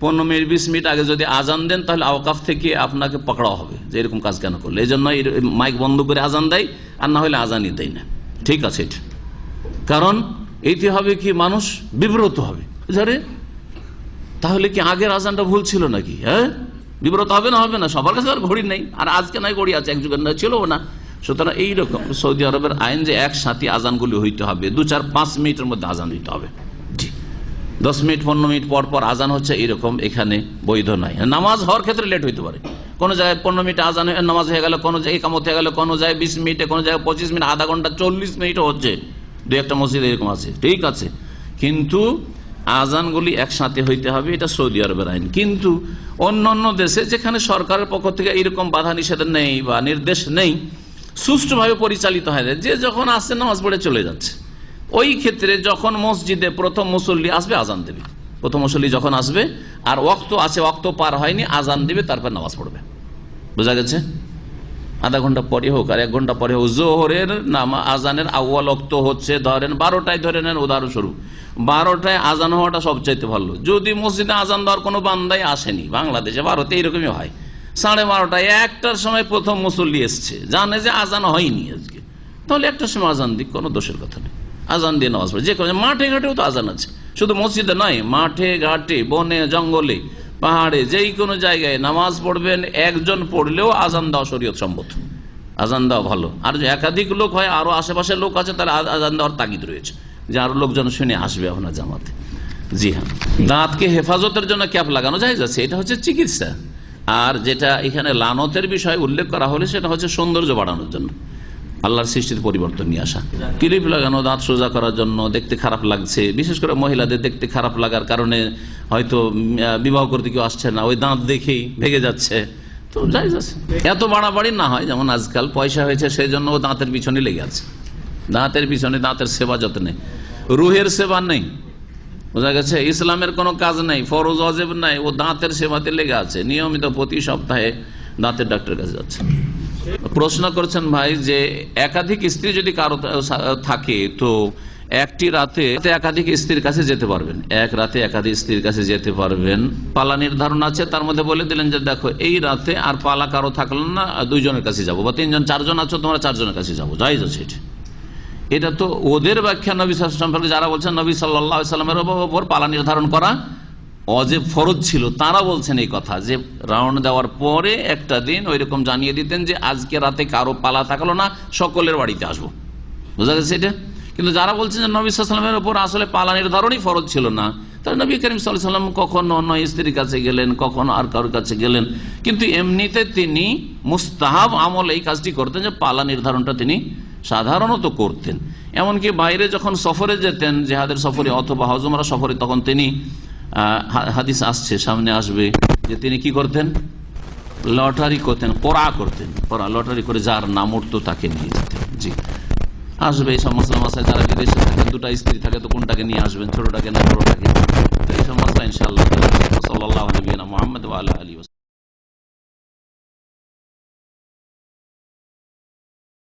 15 মিনিট 20 মিনিট আগে যদি আজান দেন তাহলে আওকাফ থেকে আপনাকে পকড়া হবে যে এরকম কাজ কেন করলে। এই জন্য মাইক বন্ধ করে আজান দেয়, আর না হলে আজানই দেয় না। ঠিক আছে এটা, কারণ এইটি হবে কি মানুষ বিব্রত হবে, তাহলে কি আগের আজানটা ভুল ছিল নাকি? হ্যাঁ, বিব্রত হবে না? হবে না। সবার কাছে আর ঘড়ি নেই, আর আজকে নাই ঘড়ি আছে, এক যুগের না ছিল না। সুতরাং এইরকম সৌদি আরবের আইন যে একসাথে আজানগুলি হইতে হবে, 2-4-5 মিনিটের মধ্যে আজান দিতে হবে। জি, 10 মিনিট 15 মিনিট পর পর আজান হচ্ছে, এরকম এখানে বৈধ নাই। নামাজ হওয়ার ক্ষেত্রে লেট হইতে পারে, কোনো জায়গায় 15 মিনিটে আজান নামাজ হয়ে গেল, কোনো জায়গায় কামত হয়ে গেল, কোনো জায়গায় 20 মিনিটে, কোনো জায়গায় 25 মিনিট, আধা ঘন্টা 40 মিনিটও হচ্ছে। 2-1টা মসজিদ এরকম আছে, ঠিক আছে, কিন্তু আজানগুলি একসাথে হইতে হবে। এটা সৌদি আরবের আইন। কিন্তু অন্য দেশে যেখানে সরকারের পক্ষ থেকে এইরকম বাধা নিষেধ নেই বা নির্দেশ নেই, সুষ্ঠুভাবে পরিচালিত হয়, যে যখন আসছে নামাজ পড়ে চলে যাচ্ছে। ওই ক্ষেত্রে যখন মসজিদে প্রথম মুসল্লি আসবে আজান দেবে, প্রথম মুসল্লি যখন আসবে আর ওয়াক্ত আছে, ওয়াক্ত পার হয়নি, আজান দিবে, তারপর নামাজ পড়বে। বোঝা গেছে? আধা ঘন্টা পরে হোক আর 1 ঘন্টা পরে হোক। জোহরের আজানের আউয়াল ওয়াক্ত হচ্ছে ধরেন 12টায়, ধরে নেন উদাহরণস্বরূপ 12টায় আজান হওয়াটা সবচাইতে ভালো। যদি মসজিদে আজান দেওয়ার কোনো বান্দাই আসেনি, বাংলাদেশে ভারতে এইরকমই হয়, 12:30 একটার সময় প্রথম মুসল্লি এসছে, জানে যে আজান হয়নি আজকে, তাহলে একটার সময় আজান দিক, কোনো দোষের কথা নেই। আজান দিয়ে নামাজ পড়ে যে কোনো, মাঠে ঘাটেও তো আজান আছে, শুধু মসজিদে নয়, মাঠে ঘাটে, বনে জঙ্গলে, পাহাড়ে, যেই কোনো জায়গায় নামাজ পড়বেন, একজন পড়লেও আজান দেওয়া শরীয়ত সম্মত, আজান দেওয়া ভালো। আর যে একাধিক লোক হয়, আরো আশেপাশের লোক আছে, তাহলে আজান দেওয়ার তাগিদ রয়েছে যে আরো লোকজন শুনে আসবে আপনার জামাতে। জি হ্যাঁ, দাঁতকে হেফাজতের জন্য ক্যাপ লাগানো যায় যাচ্ছে, এটা হচ্ছে চিকিৎসা। আর যেটা এখানে লানতের বিষয় উল্লেখ করা হলে সেটা হচ্ছে সৌন্দর্য বাড়ানোর জন্য, আল্লাহর সৃষ্টির পরিবর্তন নিয়ে আসা। ক্লিপ লাগানো দাঁত সোজা করার জন্য, দেখতে খারাপ লাগছে, বিশেষ করে মহিলাদের দেখতে খারাপ লাগার কারণে হয়তো বিবাহ করতে কেউ আসছে না, ওই দাঁত দেখেই ভেঙে যাচ্ছে, তো যাই যাচ্ছে। এত বাড়াবাড়ি না হয়, যেমন আজকাল পয়সা হয়েছে সেই জন্য ও দাঁতের পিছনে লেগে আছে, দাঁতের পিছনে, দাঁতের সেবা যত্নে, রুহের সেবা নেই, বোঝা গেছে। ইসলামের কোনো কাজ নেই, ফরজ ওয়াজিব নাই, ও দাঁতের সেবাতে লেগে আছে, নিয়মিত প্রতি সপ্তাহে দাঁতের ডাক্তারের কাছে যাচ্ছে। প্রশ্ন করছেন ভাই যে একাধিক স্ত্রী যদি কারো থাকে, তো একটি রাতে একাধিক স্ত্রীর কাছে যেতে পারবেন, এক রাতে একাধিক স্ত্রীর কাছে যেতে পারবেন, পালা নির্ধারণ আছে, তার মধ্যে বলে দিলেন যে দেখো এই রাতে আর পালা কারো থাকলো না, 2 জনের কাছে যাবো, বা 3 জন 4 জন আছো, তোমরা 4 জনের কাছে যাবো, যাই যাচ্ছে। এটা তো ওদের ব্যাখ্যা, নবী সাল্লাল্লাহু আলাইহি ওয়াসাল্লাম সম্পর্কে যারা বলছেন নবী সাল্লাল্লাহু আলাইহি ওয়াসাল্লামের উপর পালা নির্ধারণ করা অজেব ফরজ ছিল, তারা বলছেন এই কথা যে রাউন্ড দেওয়ার পরে একটা দিন ওইরকম জানিয়ে দিতেন যে আজকে রাতে কারো পালা থাকলো না, সকলের বাড়িতে আসবো, বোঝা গেছে এটা। কিন্তু যারা বলছেন যে নবী সাল্লাল্লাহু আলাইহি ওয়াসাল্লামের উপর আসলে পালা নির্ধারণই ফরজ ছিল না, তাহলে নবী করিম সাল্লাল্লাহু আলাইহি ওয়াসাল্লাম কখনো অন্য স্ত্রীর কাছে গেলেন, কখনো আর কারোর কাছে গেলেন, কিন্তু এমনিতে তিনি মুস্তাহাব আমল এই কাজটি করতেন যে পালা নির্ধারণটা তিনি সাধারণত করতেন। এমনকি বাইরে যখন সফরে যেতেন, জিহাদের সফরে অথবা হজ উমরা সফরে, তখন তিনি হাদিস আসছে, সামনে আসবে, যে তিনি কি করতেন, লটারি করতেন, কোরা করতেন, কোরা লটারি করে যার নাম উঠতো তাকে নিয়ে যেতেন। জি, আসবে এই সব মশলা মাসায়, যারা বিদেশে থাকেন, 2টা স্ত্রী থাকে, তো কোনটাকে নিয়ে আসবেন, ছোটটাকে না বড়টাকে, তো এই সব মশলা ইনশাআল্লাহ। সাল্লাল্লাহু আলাইহি ওয়া সাল্লাম মুহাম্মদ ওয়া আলা আলিহি ওয়া সাল্লাম।